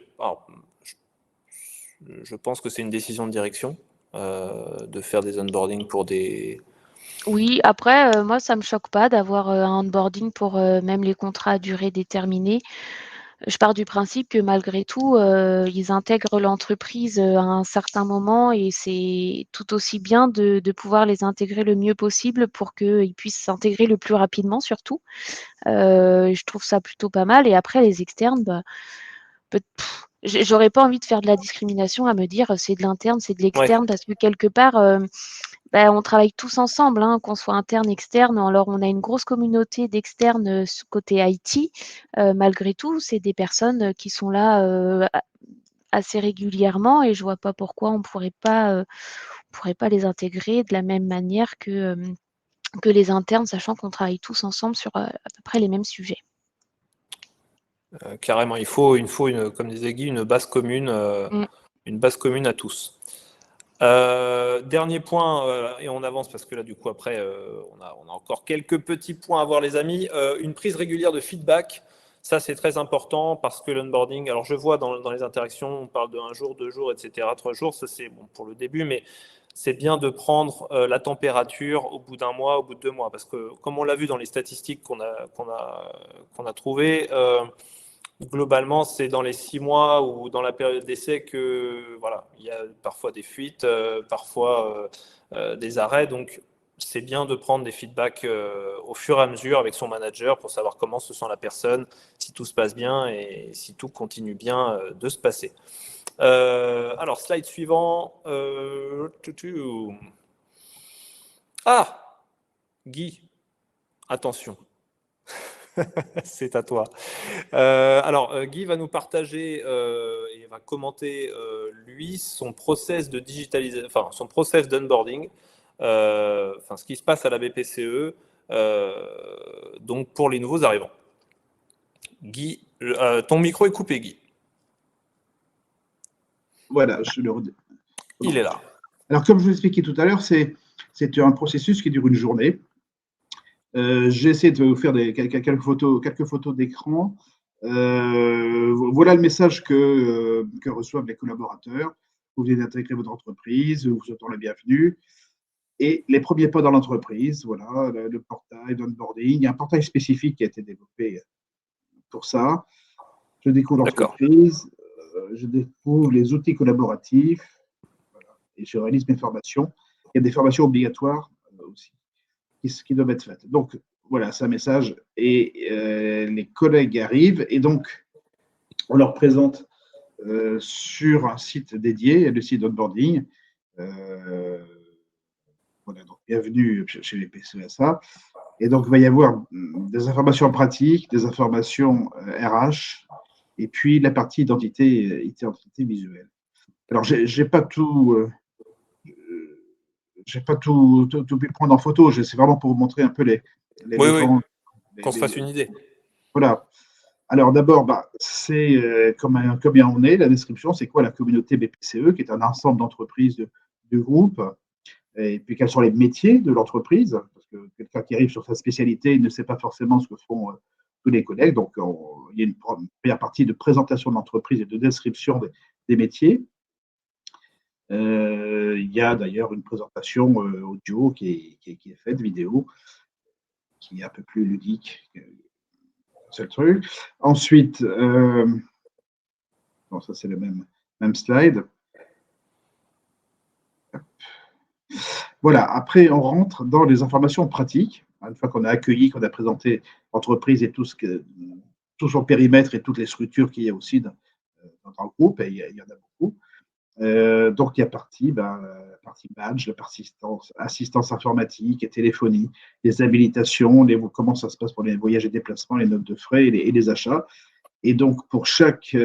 Speaker 1: pense que c'est une décision de direction de faire des onboarding pour des.
Speaker 3: Oui, après, moi ça me choque pas d'avoir, un onboarding pour, même les contrats à durée déterminée. Je pars du principe que malgré tout, ils intègrent l'entreprise, à un certain moment et c'est tout aussi bien de pouvoir les intégrer le mieux possible pour qu'ils puissent s'intégrer le plus rapidement surtout. Je trouve ça plutôt pas mal et après les externes, bah, j'aurais pas envie de faire de la discrimination à me dire, c'est de l'interne, c'est de
Speaker 1: Ouais.
Speaker 3: l'externe parce que quelque part, bah, on travaille tous ensemble, hein, qu'on soit interne, externe. Alors, on a une grosse communauté d'externes côté IT. Malgré tout, c'est des personnes qui sont là assez régulièrement et je vois pas pourquoi on pourrait pas les intégrer de la même manière que les internes, sachant qu'on travaille tous ensemble sur à peu près les mêmes sujets.
Speaker 1: Carrément, il faut comme disait Guy,
Speaker 3: Mm.
Speaker 1: une base commune à tous. Dernier point, et on avance parce que là, du coup, après, on a encore quelques petits points à voir, les amis. Une prise régulière de feedback, ça, c'est très important parce que l'onboarding, alors je vois dans les interactions, on parle de 1 jour, 2 jours, etc., 3 jours, ça c'est bon pour le début, mais c'est bien de prendre la température au bout d'1 mois, au bout de 2 mois, parce que comme on l'a vu dans les statistiques qu'on a trouvées, globalement, c'est dans les 6 mois ou dans la période d'essai que voilà, il y a parfois des fuites, parfois des arrêts. Donc, c'est bien de prendre des feedbacks au fur et à mesure avec son manager pour savoir comment se sent la personne, si tout se passe bien et si tout continue bien de se passer. Alors, slide suivant. Ah, Guy, attention, c'est à toi. Alors, Guy va nous partager et va commenter, lui, son process de digitalisation, enfin, son process d'onboarding, ce qui se passe à la BPCE, donc pour les nouveaux arrivants. Guy, ton micro est coupé, Guy.
Speaker 4: Voilà, je le redis.
Speaker 1: Il est là.
Speaker 4: Alors, comme je vous l'expliquais tout à l'heure, c'est un processus qui dure une journée. J'ai essayé de vous faire quelques photos d'écran. Voilà le message que reçoivent les collaborateurs. Vous venez d'intégrer votre entreprise, vous souhaitons la bienvenue. Et les premiers pas dans l'entreprise, voilà, le portail d'onboarding. Il y a un portail spécifique qui a été développé pour ça. Je découvre
Speaker 1: D'accord.
Speaker 4: l'entreprise, je découvre les outils collaboratifs, voilà, et je réalise mes formations. Il y a des formations obligatoires aussi qui doivent être faites. Donc, voilà, c'est un message. Et les collègues arrivent et donc, on leur présente sur un site dédié, le site d'onboarding. Voilà, donc bienvenue chez les PCSA. Et donc, il va y avoir des informations pratiques, des informations RH, et puis la partie identité visuelle. Alors, j'ai pas tout. J'ai pas tout pu prendre en photo. C'est vraiment pour vous montrer un peu les
Speaker 1: Oui,
Speaker 4: grands.
Speaker 1: qu'on se fasse une idée.
Speaker 4: Voilà. Alors d'abord, c'est combien on est. La description, c'est quoi la communauté BPCE, qui est un ensemble d'entreprises de groupes. Et puis quels sont les métiers de l'entreprise, parce que quelqu'un qui arrive sur sa spécialité, il ne sait pas forcément ce que font tous les collègues. Donc il y a une première partie de présentation de l'entreprise et de description des métiers. Il y a d'ailleurs une présentation audio qui est faite, vidéo, qui est un peu plus ludique. C'est le truc. Ensuite, bon, ça c'est le même slide. Voilà, après on rentre dans les informations pratiques. Une fois qu'on a accueilli, qu'on a présenté l'entreprise et tout son périmètre et toutes les structures qu'il y a aussi dans le groupe, et il y en a beaucoup. Donc il y a la partie badge, la partie assistance informatique et téléphonie, les habilitations, comment ça se passe pour les voyages et déplacements, les notes de frais et les achats. Et donc pour chaque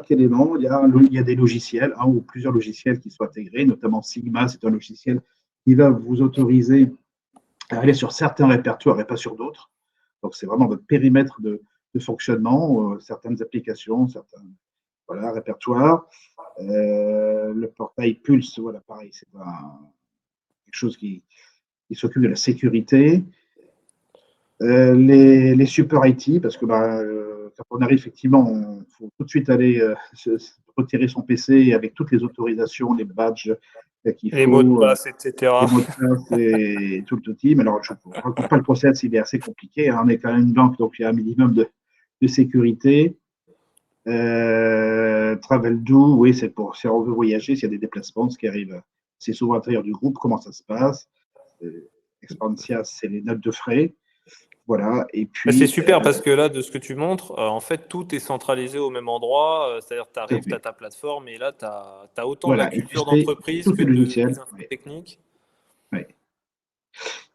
Speaker 4: élément, il y a des logiciels, un ou plusieurs logiciels qui sont intégrés, notamment Sigma, c'est un logiciel qui va vous autoriser à aller sur certains répertoires et pas sur d'autres. Donc c'est vraiment votre périmètre de fonctionnement, certaines applications, certains répertoires. Le portail Pulse, voilà, pareil, c'est quelque chose qui s'occupe de la sécurité. Les supports IT, parce que quand on arrive, effectivement, il faut tout de suite aller retirer son PC avec toutes les autorisations, les badges qu'il faut.
Speaker 1: Les mots de passe, etc.
Speaker 4: Les mots de passe et tout le team. Alors, je ne raconte pas le process, il est assez compliqué. Hein. On est quand même une banque, donc il y a un minimum de sécurité. Travel-Do, oui, c'est si on veut voyager, s'il y a des déplacements, ce qui arrive, c'est souvent à l'intérieur du groupe, comment ça se passe. Expansia, c'est les notes de frais. Voilà. Et puis,
Speaker 1: c'est super parce que là, de ce que tu montres, en fait, tout est centralisé au même endroit. C'est-à-dire que tu arrives, tu as ta plateforme et là, tu as autant de la culture d'entreprise que des infos techniques.
Speaker 4: Ouais.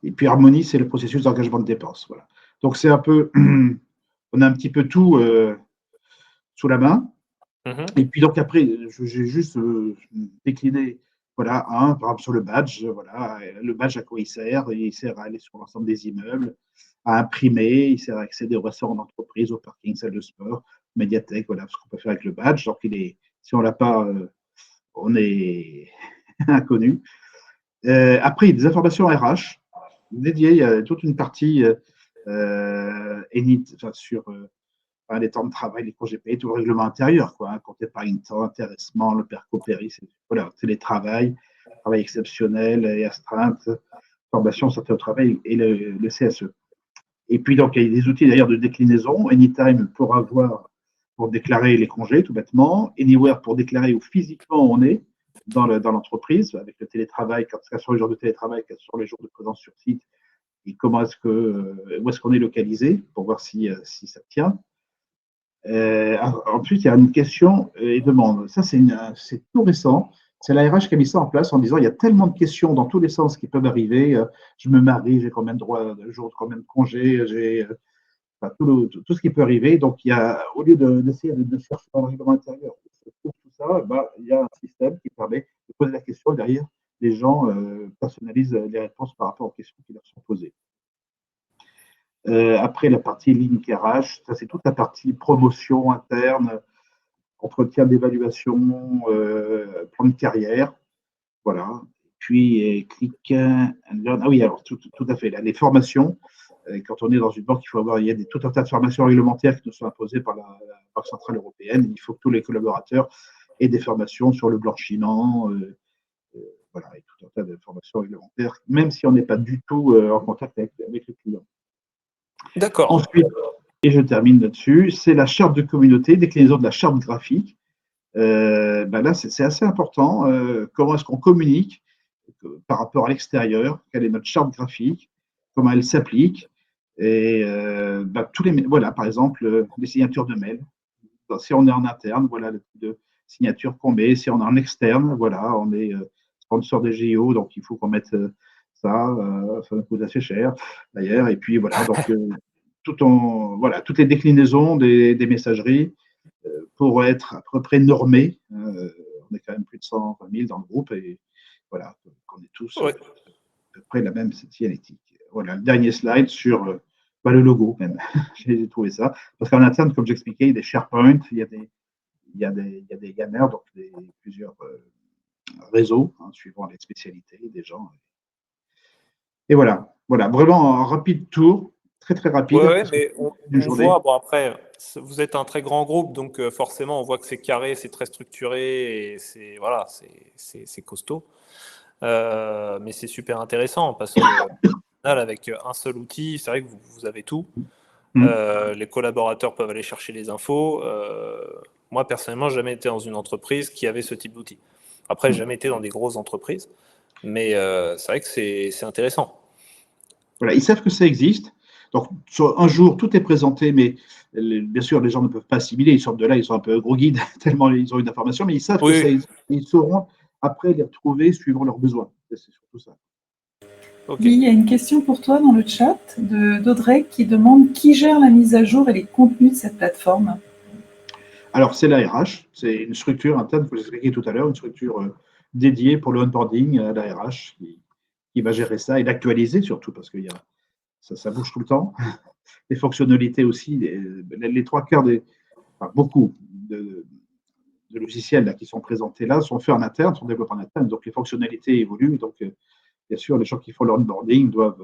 Speaker 4: Et puis, Harmonie, c'est le processus d'engagement de dépenses. Voilà. Donc, c'est un peu, on a un petit peu tout sous la main. Et puis, donc, après, j'ai juste décliné, voilà, par exemple, sur le badge, voilà, le badge, à quoi il sert? Il sert à aller sur l'ensemble des immeubles, à imprimer, il sert à accéder aux restaurants d'entreprise, au parking, salle de sport, médiathèque, voilà, ce qu'on peut faire avec le badge. Donc, si on ne l'a pas, on est inconnu. Après, il y a des informations RH dédiées, il y a toute une partie sur les temps de travail, les congés payés, tout le règlement intérieur, quoi, hein, compte épargne temps, intéressement, le PERCO-PERI, télétravail, travail exceptionnel et astreinte, formation, santé au travail et le CSE. Et puis, donc, il y a des outils d'ailleurs de déclinaison. Anytime pour déclarer les congés, tout bêtement. Anywhere pour déclarer où physiquement on est dans l'entreprise, avec le télétravail, quels sont les jours de télétravail, quels sont les jours de présence sur site, et où est-ce qu'on est localisé, pour voir si ça tient. Ensuite, il y a une question et demande. Ça, c'est tout récent. C'est la RH qui a mis ça en place en disant il y a tellement de questions dans tous les sens qui peuvent arriver. Je me marie, j'ai combien de jours, combien de congés, j'ai tout ce qui peut arriver. Donc, au lieu d'essayer de chercher dans le règlement intérieur, tout ça, il y a un système qui permet de poser la question et derrière, les gens personnalisent les réponses par rapport aux questions qui leur sont posées. Après, la partie link RH, ça c'est toute la partie promotion interne, entretien d'évaluation, plan de carrière. Voilà. puis click and learn. Ah oui, alors tout à fait. Là, les formations, quand on est dans une banque, il y a tout un tas de formations réglementaires qui nous sont imposées par la Banque centrale européenne. Il faut que tous les collaborateurs aient des formations sur le blanchiment, voilà, et tout un tas de formations réglementaires, même si on n'est pas du tout en contact avec les clients.
Speaker 1: D'accord.
Speaker 4: Ensuite, et je termine là-dessus, c'est la charte de communauté, déclinaison de la charte graphique. Là, c'est assez important. Comment est-ce qu'on communique par rapport à l'extérieur? Quelle est notre charte graphique? Comment elle s'applique? Et voilà, par exemple, les signatures de mail. Si on est en interne, voilà le type de signature qu'on met. Si on est en externe, voilà, on est sponsor des JO, donc il faut qu'on mette ça. Ça coûte assez cher, d'ailleurs. Et puis voilà, donc toutes les déclinaisons des messageries pour être à peu près normées. On est quand même plus de 120 000 dans le groupe et voilà, qu'on est tous
Speaker 1: Ouais.
Speaker 4: à peu près la même signalétique. Voilà, le dernier slide sur le logo même. J'ai trouvé ça. Parce qu'en interne, comme j'expliquais, il y a des SharePoint, il y a des Yammer, donc plusieurs réseaux, suivant les spécialités des gens. Et voilà, vraiment un rapide tour, très très rapide.
Speaker 1: Ouais, mais
Speaker 4: d'une
Speaker 1: on
Speaker 4: journée.
Speaker 1: voit, bon après, vous êtes un très grand groupe, donc forcément, on voit que c'est carré, c'est très structuré, et c'est voilà, c'est costaud. Mais c'est super intéressant parce que au final, avec un seul outil, c'est vrai que vous avez tout. Les collaborateurs peuvent aller chercher les infos. Moi, personnellement, j'ai jamais été dans une entreprise qui avait ce type d'outil. Après, j'ai jamais été dans des grosses entreprises, mais c'est vrai que c'est intéressant.
Speaker 4: Voilà, ils savent que ça existe. Donc, sur un jour, tout est présenté, mais bien sûr, les gens ne peuvent pas assimiler. Ils sortent de là, ils sont un peu gros guides, tellement ils ont une information, mais ils savent que
Speaker 1: Oui.
Speaker 4: ça existe. Ils sauront après les retrouver suivant leurs besoins. C'est surtout ça.
Speaker 1: Ok.
Speaker 2: Oui, il y a une question pour toi dans le chat d'Audrey qui demande qui gère la mise à jour et les contenus de cette plateforme.
Speaker 4: Alors, c'est la RH, c'est une structure interne, que j'expliquais tout à l'heure, une structure dédiée pour le onboarding à la RH qui va gérer ça et l'actualiser surtout parce que ça bouge tout le temps. Les fonctionnalités aussi, les trois quarts beaucoup de logiciels là, qui sont présentés là sont faits en interne, sont développés en interne, donc les fonctionnalités évoluent. Donc, bien sûr, les gens qui font leur onboarding doivent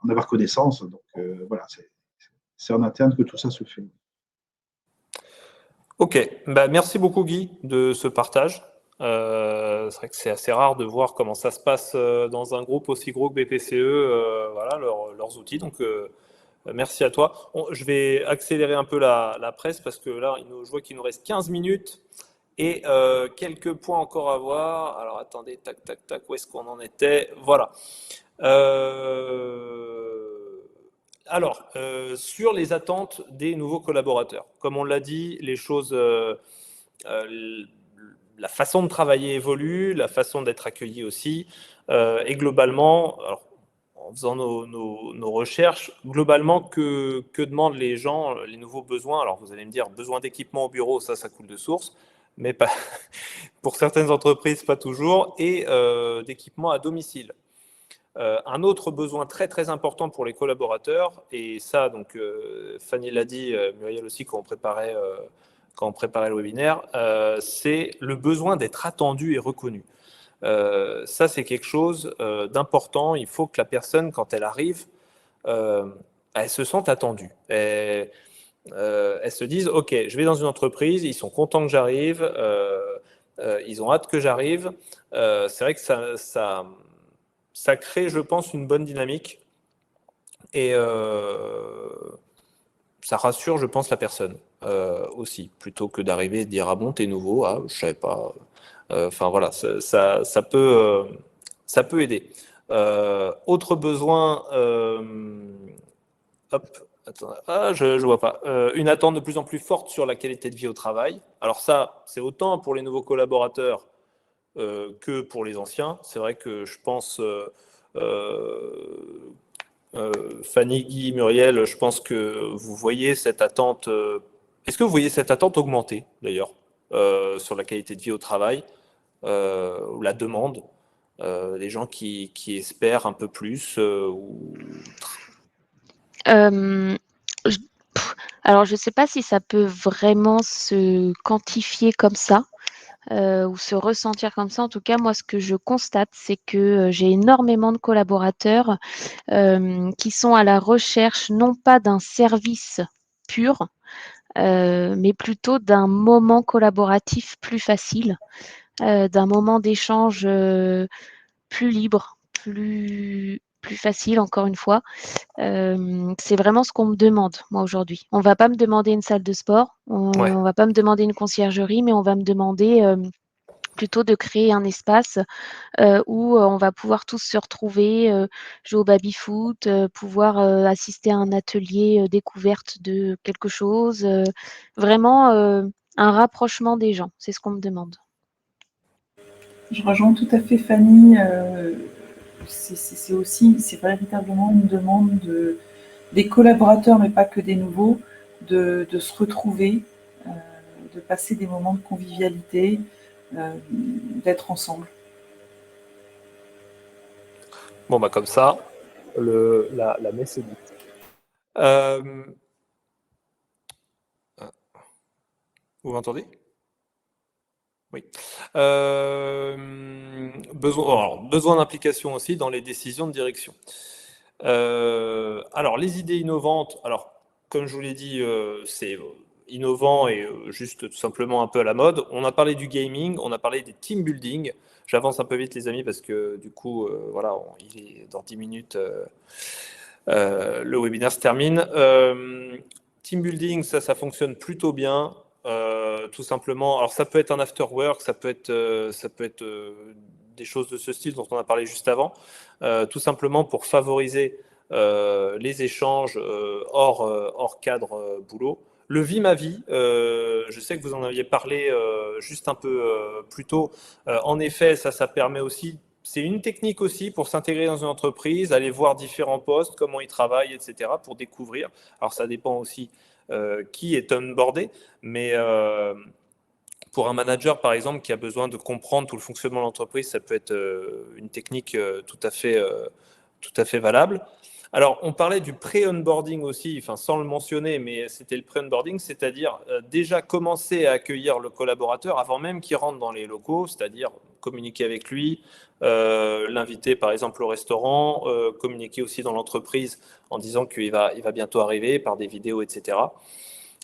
Speaker 4: en avoir connaissance. Donc, voilà, c'est en interne que tout ça se fait.
Speaker 1: Ok, merci beaucoup Guy de ce partage. C'est vrai que c'est assez rare de voir comment ça se passe dans un groupe aussi gros que BPCE, voilà, leurs outils. Donc merci à toi. Je vais accélérer un peu la presse parce que là, je vois qu'il nous reste 15 minutes et quelques points encore à voir. Alors attendez, tac, tac, tac, où est-ce qu'on en était? Voilà. Alors, sur les attentes des nouveaux collaborateurs, comme on l'a dit, les choses, la façon de travailler évolue, la façon d'être accueilli aussi, et globalement, alors, en faisant nos recherches, globalement, que demandent les gens, les nouveaux besoins? Alors, vous allez me dire, besoin d'équipement au bureau, ça coule de source, mais pas, pour certaines entreprises, pas toujours, et d'équipement à domicile. Un autre besoin très très important pour les collaborateurs, et ça, donc Fanny l'a dit, Muriel aussi, quand on préparait le webinaire, c'est le besoin d'être attendu et reconnu. Ça, c'est quelque chose d'important. Il faut que la personne, quand elle arrive, elle se sente attendue. Elle se dise, OK, je vais dans une entreprise, ils sont contents que j'arrive, ils ont hâte que j'arrive. C'est vrai que ça crée, je pense, une bonne dynamique et ça rassure, je pense, la personne aussi, plutôt que d'arriver et de dire ah bon, t'es nouveau, ah je savais pas. Enfin voilà, ça peut aider. Autre besoin, hop, attends, je vois pas. Une attente de plus en plus forte sur la qualité de vie au travail. Alors ça, c'est autant pour les nouveaux collaborateurs que pour les anciens. C'est vrai que je pense, Fanny, Guy, Muriel, je pense que vous voyez cette attente. Est-ce que vous voyez cette attente augmenter d'ailleurs sur la qualité de vie au travail ou la demande, les gens qui espèrent un peu plus
Speaker 3: Alors, je ne sais pas si ça peut vraiment se quantifier comme ça. ou se ressentir comme ça. En tout cas, moi, ce que je constate, c'est que j'ai énormément de collaborateurs qui sont à la recherche non pas d'un service pur, mais plutôt d'un moment collaboratif plus facile, d'un moment d'échange plus libre, plus facile, encore une fois. C'est vraiment ce qu'on me demande, moi, aujourd'hui. On ne va pas me demander une salle de sport, on
Speaker 1: Ouais.
Speaker 3: ne va pas me demander une conciergerie, mais on va me demander plutôt de créer un espace où on va pouvoir tous se retrouver, jouer au baby-foot, pouvoir assister à un atelier découverte de quelque chose. Vraiment un rapprochement des gens, c'est ce qu'on me demande.
Speaker 2: Je rejoins tout à fait Fanny. C'est véritablement une demande des collaborateurs, mais pas que des nouveaux, de se retrouver, euh, de passer des moments de convivialité, d'être ensemble.
Speaker 1: Bon, bah comme ça, la messe est dite. Euh, Vous m'entendez? Oui. Besoin d'implication aussi dans les décisions de direction. Alors, les idées innovantes, alors, comme je vous l'ai dit, c'est innovant et juste tout simplement un peu à la mode. On a parlé du gaming, on a parlé des team building. J'avance un peu vite, les amis, parce que du coup, voilà, il est dans 10 minutes, le webinaire se termine. Team building, ça fonctionne plutôt bien. Tout simplement, alors ça peut être un after work, ça peut être des choses de ce style dont on a parlé juste avant, tout simplement pour favoriser les échanges hors cadre boulot. Le Vie ma vie, je sais que vous en aviez parlé juste un peu plus tôt. En effet, ça permet aussi, c'est une technique aussi pour s'intégrer dans une entreprise, aller voir différents postes, comment ils travaillent, etc., pour découvrir. Alors ça dépend aussi qui est onboardé, mais pour un manager, par exemple, qui a besoin de comprendre tout le fonctionnement de l'entreprise, ça peut être une technique tout à fait valable. Alors, on parlait du pré-onboarding aussi, enfin, sans le mentionner, mais c'était le pré-onboarding, c'est-à-dire déjà commencer à accueillir le collaborateur avant même qu'il rentre dans les locaux, c'est-à-dire communiquer avec lui, l'inviter par exemple au restaurant, communiquer aussi dans l'entreprise en disant qu'il va bientôt arriver par des vidéos, etc.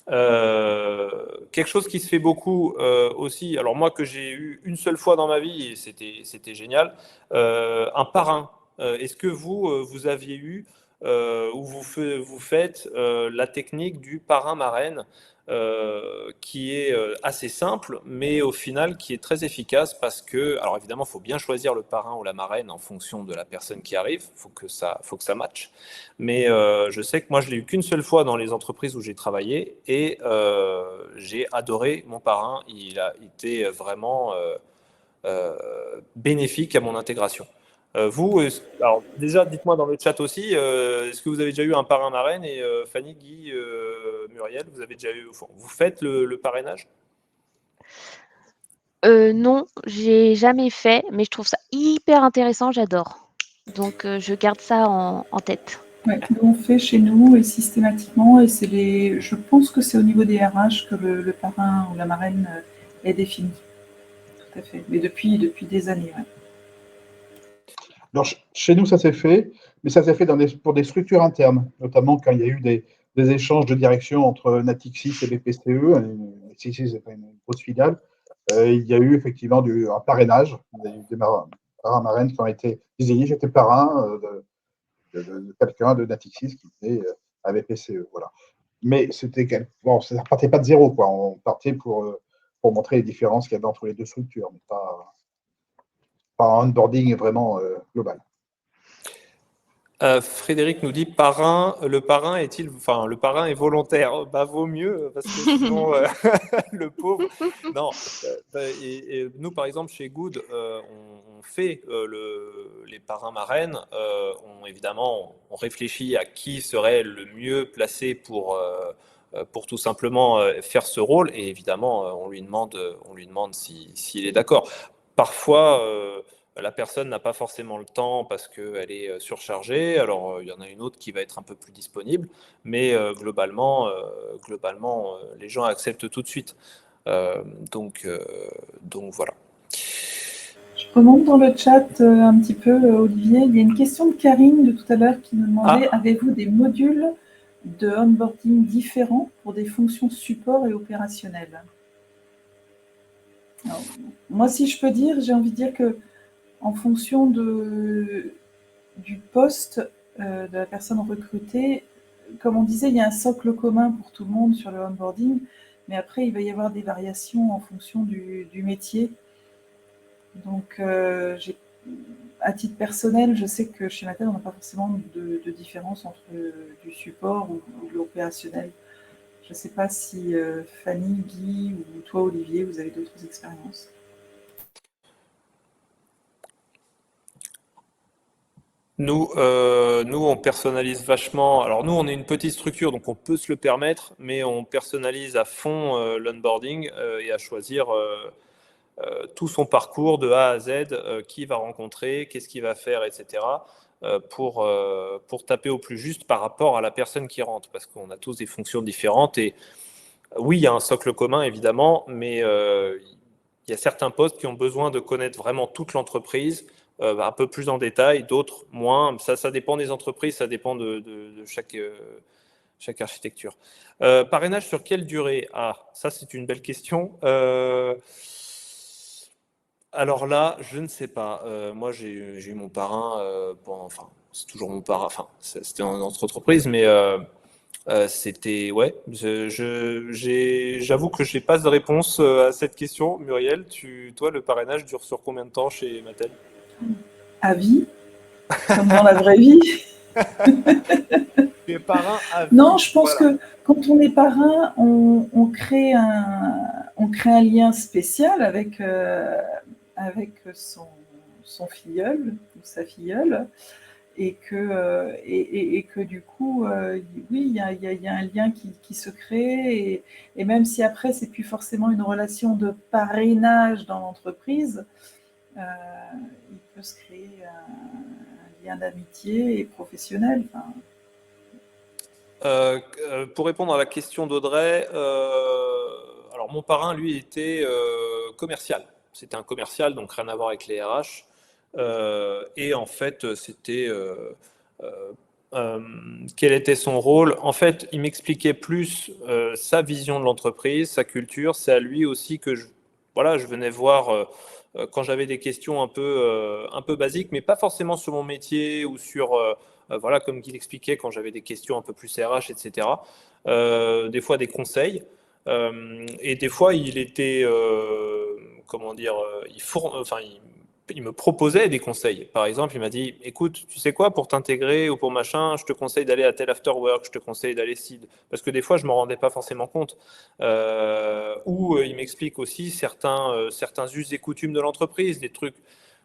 Speaker 1: Quelque chose qui se fait beaucoup aussi, alors moi que j'ai eu une seule fois dans ma vie et c'était génial, un parrain. Est-ce que vous aviez eu ou vous faites la technique du parrain-marraine qui est assez simple, mais au final qui est très efficace parce que, alors évidemment, il faut bien choisir le parrain ou la marraine en fonction de la personne qui arrive, faut que ça matche. Mais je sais que moi, je l'ai eu qu'une seule fois dans les entreprises où j'ai travaillé et j'ai adoré mon parrain. Il a été vraiment bénéfique à mon intégration. Alors déjà, dites-moi dans le chat aussi, est-ce que vous avez déjà eu un parrain marraine et Fanny, Guy, Muriel, vous avez déjà eu, enfin, vous faites le parrainage?
Speaker 3: Non, j'ai jamais fait, mais je trouve ça hyper intéressant, j'adore. Donc je garde ça en tête.
Speaker 2: Ouais, nous on fait chez nous et systématiquement, et je pense que c'est au niveau des RH que le parrain ou la marraine est défini. Tout à fait. Mais depuis des années, ouais.
Speaker 4: Alors, chez nous, ça s'est fait, mais ça s'est fait pour des structures internes, notamment quand il y a eu des échanges de direction entre Natixis et BPCE. Natixis est une grosse filiale. Il y a eu effectivement un parrainage. Il y a eu des parrains marraines qui ont été désignés. J'étais parrain de quelqu'un de Natixis qui était à BPCE. Voilà. Mais bon, ça ne partait pas de zéro, quoi. On partait pour montrer les différences qu'il y avait entre les deux structures, mais pas un onboarding vraiment global.
Speaker 1: Frédéric nous dit le parrain le parrain est volontaire. Bah vaut mieux parce que sinon le pauvre. Non. Et nous par exemple chez Good, on fait les parrains marraines. Évidemment, on réfléchit à qui serait le mieux placé pour tout simplement faire ce rôle. Et évidemment, on lui demande s'il est d'accord. Parfois. La personne n'a pas forcément le temps parce qu'elle est surchargée. Alors, il y en a une autre qui va être un peu plus disponible, mais globalement, les gens acceptent tout de suite. Donc voilà.
Speaker 2: Je remonte dans le chat un petit peu, Olivier. Il y a une question de Karine de tout à l'heure qui nous demandait avez-vous des modules de onboarding différents pour des fonctions support et opérationnelles? Alors, moi, si je peux dire, j'ai envie de dire que en fonction du poste de la personne recrutée, comme on disait, il y a un socle commun pour tout le monde sur le onboarding, mais après, il va y avoir des variations en fonction du métier. Donc, à titre personnel, je sais que chez Mattel, on n'a pas forcément de différence entre du support ou de l'opérationnel. Je ne sais pas si Fanny, Guy ou toi, Olivier, vous avez d'autres expériences.
Speaker 1: Nous, on personnalise vachement. Alors nous, on est une petite structure, donc on peut se le permettre, mais on personnalise à fond l'onboarding et à choisir tout son parcours de A à Z, qui va rencontrer, qu'est-ce qu'il va faire, etc. Pour taper au plus juste par rapport à la personne qui rentre, parce qu'on a tous des fonctions différentes. Et oui, il y a un socle commun, évidemment, mais il y a certains postes qui ont besoin de connaître vraiment toute l'entreprise, un peu plus en détail, d'autres moins. Ça dépend des entreprises, ça dépend de chaque architecture. Parrainage sur quelle durée? Ça c'est une belle question. Alors là, je ne sais pas. Moi, j'ai eu mon parrain, enfin, c'est toujours mon parrain, enfin, c'était dans notre entreprise, mais c'était, ouais, j'avoue que je n'ai pas de réponse à cette question. Muriel, toi, le parrainage dure sur combien de temps chez Mattel?
Speaker 2: À vie, comme dans la vraie vie.
Speaker 1: Tu es parrain à vie.
Speaker 2: Non, je pense que quand on est parrain, on crée un lien spécial avec son filleul ou sa filleule. Et que du coup, oui, il y a un lien qui se crée, et même si après, c'est plus forcément une relation de parrainage dans l'entreprise, il peut se créer un lien d'amitié et professionnel.
Speaker 1: Pour répondre à la question d'Audrey, alors mon parrain, lui, était commercial. C'était un commercial, donc rien à voir avec les RH. Et en fait, c'était quel était son rôle. En fait, il m'expliquait plus sa vision de l'entreprise, sa culture. C'est à lui aussi que je venais voir quand j'avais des questions un peu basiques, mais pas forcément sur mon métier ou sur, voilà, comme il expliquait, quand j'avais des questions un peu plus RH, etc. Des fois des conseils. Et des fois, il était, comment dire, il me proposait des conseils. Par exemple, il m'a dit, écoute, tu sais quoi, pour t'intégrer ou pour machin, je te conseille d'aller à tel afterwork, je te conseille d'aller seed. Parce que des fois, je ne m'en rendais pas forcément compte. Ou il m'explique aussi certains us et coutumes de l'entreprise, des trucs,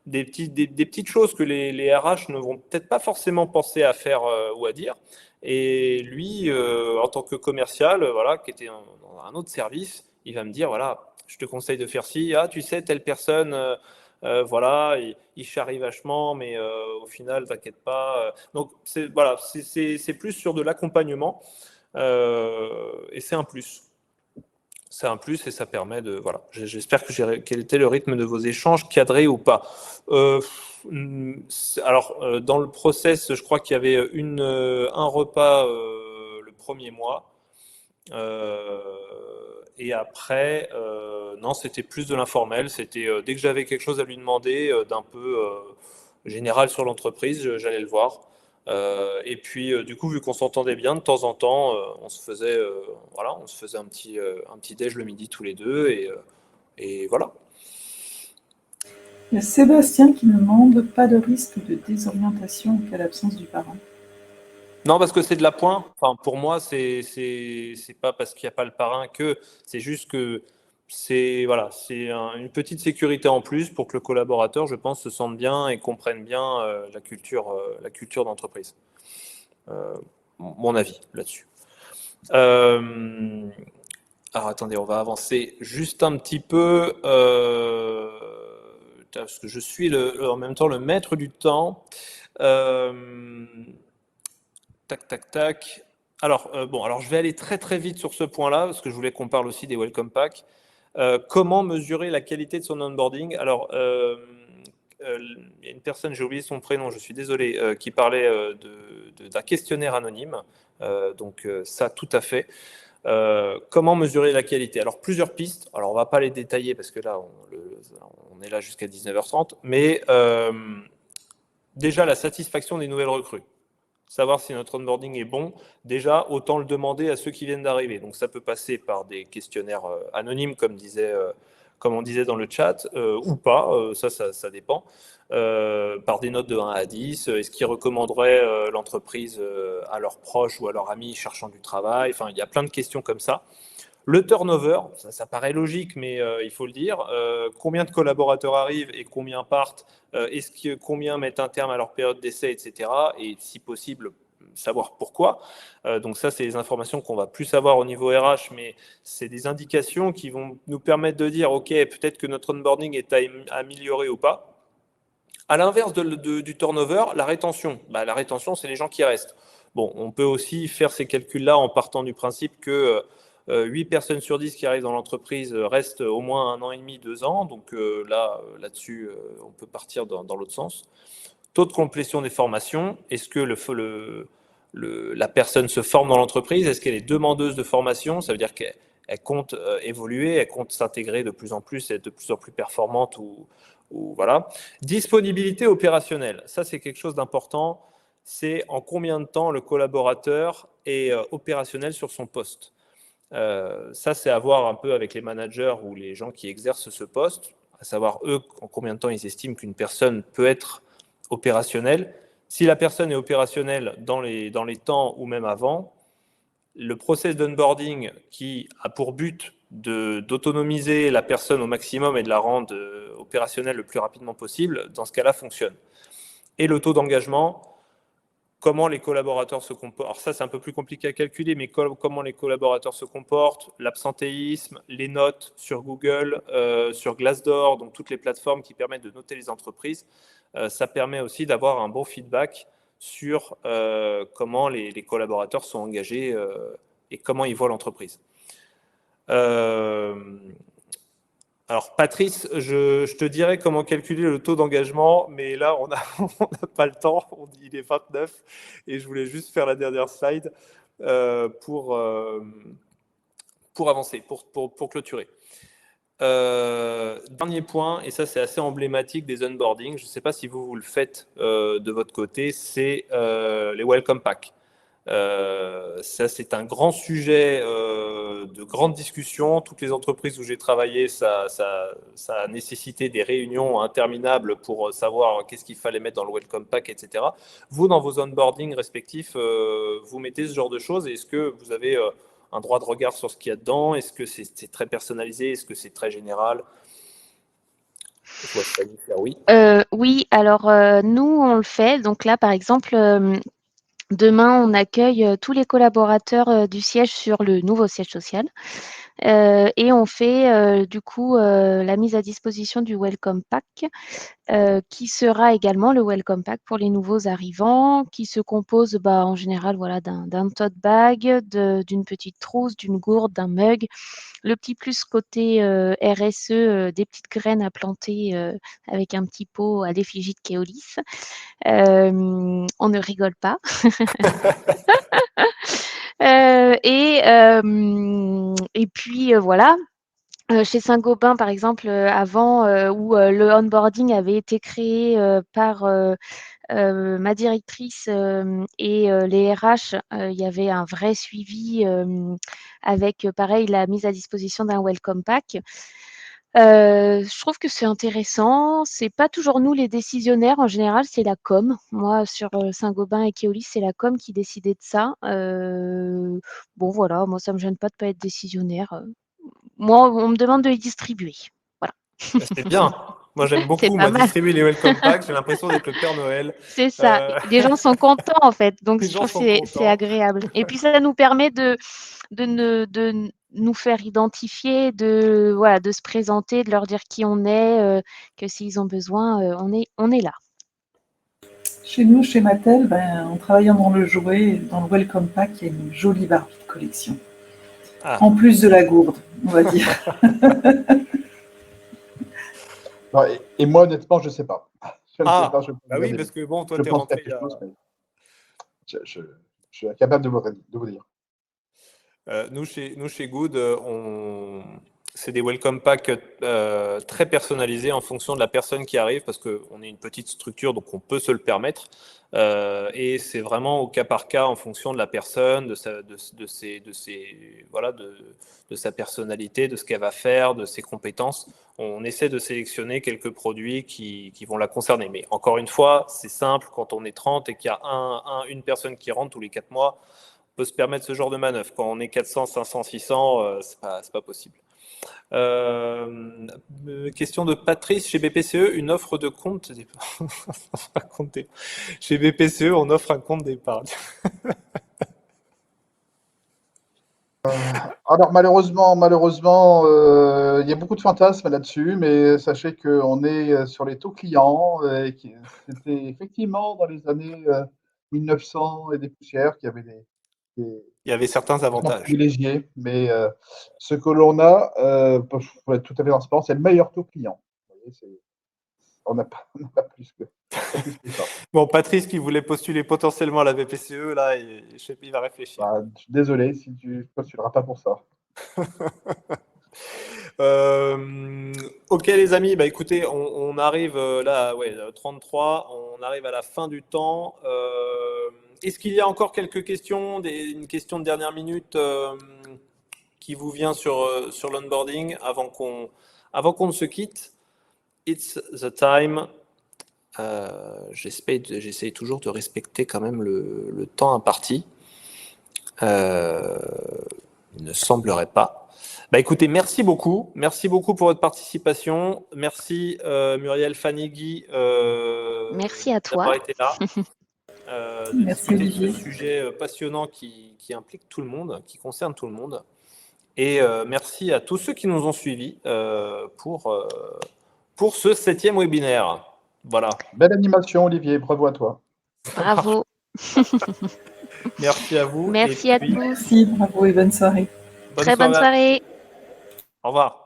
Speaker 1: des petites choses que les RH ne vont peut-être pas forcément penser à faire ou à dire. Et lui, en tant que commercial, voilà, qui était dans un autre service, il va me dire, voilà, je te conseille de faire ci. Ah, tu sais, telle personne... voilà, il charrie vachement, mais au final, t'inquiète pas. Donc, voilà, c'est plus sur de l'accompagnement et c'est un plus. C'est un plus et ça permet de. Voilà, j'espère que quel était le rythme de vos échanges, cadrés ou pas. Alors, dans le process, je crois qu'il y avait un repas le premier mois. Et après, non, c'était plus de l'informel. C'était dès que j'avais quelque chose à lui demander d'un peu général sur l'entreprise, j'allais le voir. Et puis, du coup, vu qu'on s'entendait bien, de temps en temps, on se faisait un petit déj le midi tous les deux. Et voilà.
Speaker 2: Il y a Sébastien qui nous demande pas de risque de désorientation en cas d'absence du parent.
Speaker 1: Non, parce que c'est de l'appoint. Enfin, pour moi, c'est pas parce qu'il n'y a pas le parrain que c'est juste que c'est une petite sécurité en plus pour que le collaborateur, je pense, se sente bien et comprenne bien la culture d'entreprise. Mon avis là-dessus. Alors attendez, on va avancer juste un petit peu parce que je suis en même temps le maître du temps. Tac. Alors, alors je vais aller très très vite sur ce point-là, parce que je voulais qu'on parle aussi des Welcome Pack. Comment mesurer la qualité de son onboarding? Alors, il y a une personne, j'ai oublié son prénom, je suis désolé, qui parlait d'un questionnaire anonyme. Donc ça, tout à fait. Comment mesurer la qualité? Alors, plusieurs pistes. Alors, on ne va pas les détailler parce que là, on est là jusqu'à 19h30. Mais déjà, la satisfaction des nouvelles recrues. Savoir si notre onboarding est bon, déjà, autant le demander à ceux qui viennent d'arriver. Donc, ça peut passer par des questionnaires anonymes, comme on disait dans le chat, ou pas, ça dépend. Par des notes de 1 à 10, est-ce qu'ils recommanderaient l'entreprise à leurs proches ou à leurs amis cherchant du travail? Enfin, il y a plein de questions comme ça. Le turnover, ça paraît logique, mais il faut le dire. Combien de collaborateurs arrivent et combien partent? Combien mettent un terme à leur période d'essai, etc. Et si possible, savoir pourquoi. Donc ça, c'est des informations qu'on va plus savoir au niveau RH, mais c'est des indications qui vont nous permettre de dire, OK, peut-être que notre onboarding est à améliorer ou pas. À l'inverse du turnover, la rétention. La rétention, c'est les gens qui restent. Bon, on peut aussi faire ces calculs-là en partant du principe que 8 personnes sur 10 qui arrivent dans l'entreprise restent au moins 1 an et demi, 2 ans. Donc là-dessus, on peut partir dans l'autre sens. Taux de complétion des formations. Est-ce que la personne se forme dans l'entreprise? Est-ce qu'elle est demandeuse de formation? Ça veut dire qu'elle compte évoluer, elle compte s'intégrer de plus en plus, être de plus en plus performante ou voilà. Disponibilité opérationnelle. Ça, c'est quelque chose d'important. C'est en combien de temps le collaborateur est opérationnel sur son poste. Ça, c'est à voir un peu avec les managers ou les gens qui exercent ce poste, à savoir eux, en combien de temps ils estiment qu'une personne peut être opérationnelle. Si la personne est opérationnelle dans les temps ou même avant, le process d'onboarding qui a pour but d'autonomiser la personne au maximum et de la rendre opérationnelle le plus rapidement possible, dans ce cas-là, fonctionne. Et le taux d'engagement, comment les collaborateurs se comportent. Alors ça, c'est un peu plus compliqué à calculer, mais comment les collaborateurs se comportent, l'absentéisme, les notes sur Google, sur Glassdoor, donc toutes les plateformes qui permettent de noter les entreprises, ça permet aussi d'avoir un bon feedback sur comment les collaborateurs sont engagés et comment ils voient l'entreprise. Alors, Patrice, je te dirais comment calculer le taux d'engagement, mais là, on n'a pas le temps. Il est 29 et je voulais juste faire la dernière slide pour avancer, pour clôturer. Dernier point, et ça, c'est assez emblématique des onboarding. Je ne sais pas si vous le faites de votre côté, c'est les welcome packs. Ça, c'est un grand sujet de grande discussion. Toutes les entreprises où j'ai travaillé, ça a nécessité des réunions interminables pour savoir qu'est-ce qu'il fallait mettre dans le welcome pack, etc. Vous, dans vos onboarding respectifs, vous mettez ce genre de choses. Est-ce que vous avez un droit de regard sur ce qu'il y a dedans? Est-ce que c'est très personnalisé? Est-ce que c'est très général? Je vois Fanny faire oui.
Speaker 3: Oui, alors nous, on le fait. Donc là, par exemple, demain, on accueille tous les collaborateurs du siège sur le nouveau siège social. Et on fait du coup la mise à disposition du Welcome Pack, qui sera également le Welcome Pack pour les nouveaux arrivants, qui se compose en général d'un tote bag, d'une petite trousse, d'une gourde, d'un mug. Le petit plus côté RSE, des petites graines à planter avec un petit pot à l'effigie de Keolis. On ne rigole pas. Et puis voilà. Chez Saint-Gobain, par exemple, avant, où le onboarding avait été créé par ma directrice et les RH, il y avait un vrai suivi avec, pareil, la mise à disposition d'un welcome pack. Je trouve que c'est intéressant. C'est pas toujours nous les décisionnaires. En général, c'est la com. Moi, sur Saint-Gobain et Keolis, c'est la com qui décidait de ça. Bon, voilà, moi, ça me gêne pas de pas être décisionnaire. Moi, on me demande de les distribuer. Voilà.
Speaker 1: C'est bien. Moi, j'aime
Speaker 3: C'est
Speaker 1: beaucoup,
Speaker 3: pas
Speaker 1: moi,
Speaker 3: mal.
Speaker 1: distribuer les welcome packs. J'ai l'impression d'être le Père Noël.
Speaker 3: C'est ça. Les gens sont contents, en fait. Donc,
Speaker 1: Les
Speaker 3: je
Speaker 1: gens
Speaker 3: trouve que
Speaker 1: sont
Speaker 3: c'est
Speaker 1: contents.
Speaker 3: agréable. Et puis, ça nous permet de nous faire identifier, de se présenter, de leur dire qui on est, que s'ils ont besoin, on est là.
Speaker 2: Chez nous, chez Mattel, en travaillant dans le jouet, dans le Welcome Pack, il y a une jolie Barbie de collection.
Speaker 1: Ah,
Speaker 2: En plus de la gourde, on va dire.
Speaker 4: Non, et moi, honnêtement, je ne sais pas. Je ne sais pas, je peux
Speaker 1: bah
Speaker 4: vous
Speaker 1: oui,
Speaker 4: dire
Speaker 1: parce que bon, toi,
Speaker 4: je
Speaker 1: t'es
Speaker 4: pense
Speaker 1: rentré
Speaker 4: quelque chose, mais je suis incapable de vous dire.
Speaker 1: Nous, chez Good, c'est des welcome packs très personnalisés en fonction de la personne qui arrive, parce qu'on est une petite structure, donc on peut se le permettre. Et c'est vraiment au cas par cas en fonction de la personne, de sa personnalité, de ce qu'elle va faire, de ses compétences. On essaie de sélectionner quelques produits qui vont la concerner. Mais encore une fois, c'est simple, quand on est 30 et qu'il y a une personne qui rentre tous les 4 mois, on peut se permettre ce genre de manœuvre. Quand on est 400, 500, 600, c'est pas possible. Question de Patrice, chez BPCE, une offre de compte Chez BPCE, on offre un compte d'épargne.
Speaker 4: Alors malheureusement, il y a beaucoup de fantasmes là-dessus, mais sachez qu'on est sur les taux clients. C'était effectivement dans les années 1900 et des poussières qu'il y avait des
Speaker 1: Il y avait certains
Speaker 4: placements
Speaker 1: avantages.
Speaker 4: privilégiés, mais ce que l'on a, pour être tout à fait transparent, c'est le meilleur taux client. Vous voyez, on n'a pas, pas plus que ça.
Speaker 1: Bon, Patrice qui voulait postuler potentiellement à la BPCE, là, je sais pas, il va réfléchir.
Speaker 4: Bah, je suis désolé si tu ne postuleras pas pour ça.
Speaker 1: Ok les amis, bah écoutez, on arrive là, ouais, 33, on arrive à la fin du temps. Est-ce qu'il y a encore quelques questions, une question de dernière minute qui vous vient sur l'onboarding avant qu'on ne se quitte? It's the time. J'essaie toujours de respecter quand même le temps imparti. Il ne semblerait pas. Bah écoutez, merci beaucoup pour votre participation. Merci Muriel, Fanny, Guy
Speaker 3: Merci à
Speaker 1: d'avoir
Speaker 3: toi.
Speaker 1: été là, de
Speaker 2: Merci,
Speaker 1: discuter de ce
Speaker 2: Olivier.
Speaker 1: sujet passionnant qui implique tout le monde, qui concerne tout le monde. Et merci à tous ceux qui nous ont suivis pour ce 7e webinaire. Voilà.
Speaker 4: Belle animation, Olivier, bravo à toi.
Speaker 3: Bravo.
Speaker 1: Merci à vous.
Speaker 3: Merci
Speaker 1: et
Speaker 3: à
Speaker 1: puis,
Speaker 3: tous.
Speaker 2: Merci, bravo et bonne soirée.
Speaker 3: Très bonne soirée.
Speaker 1: Au revoir.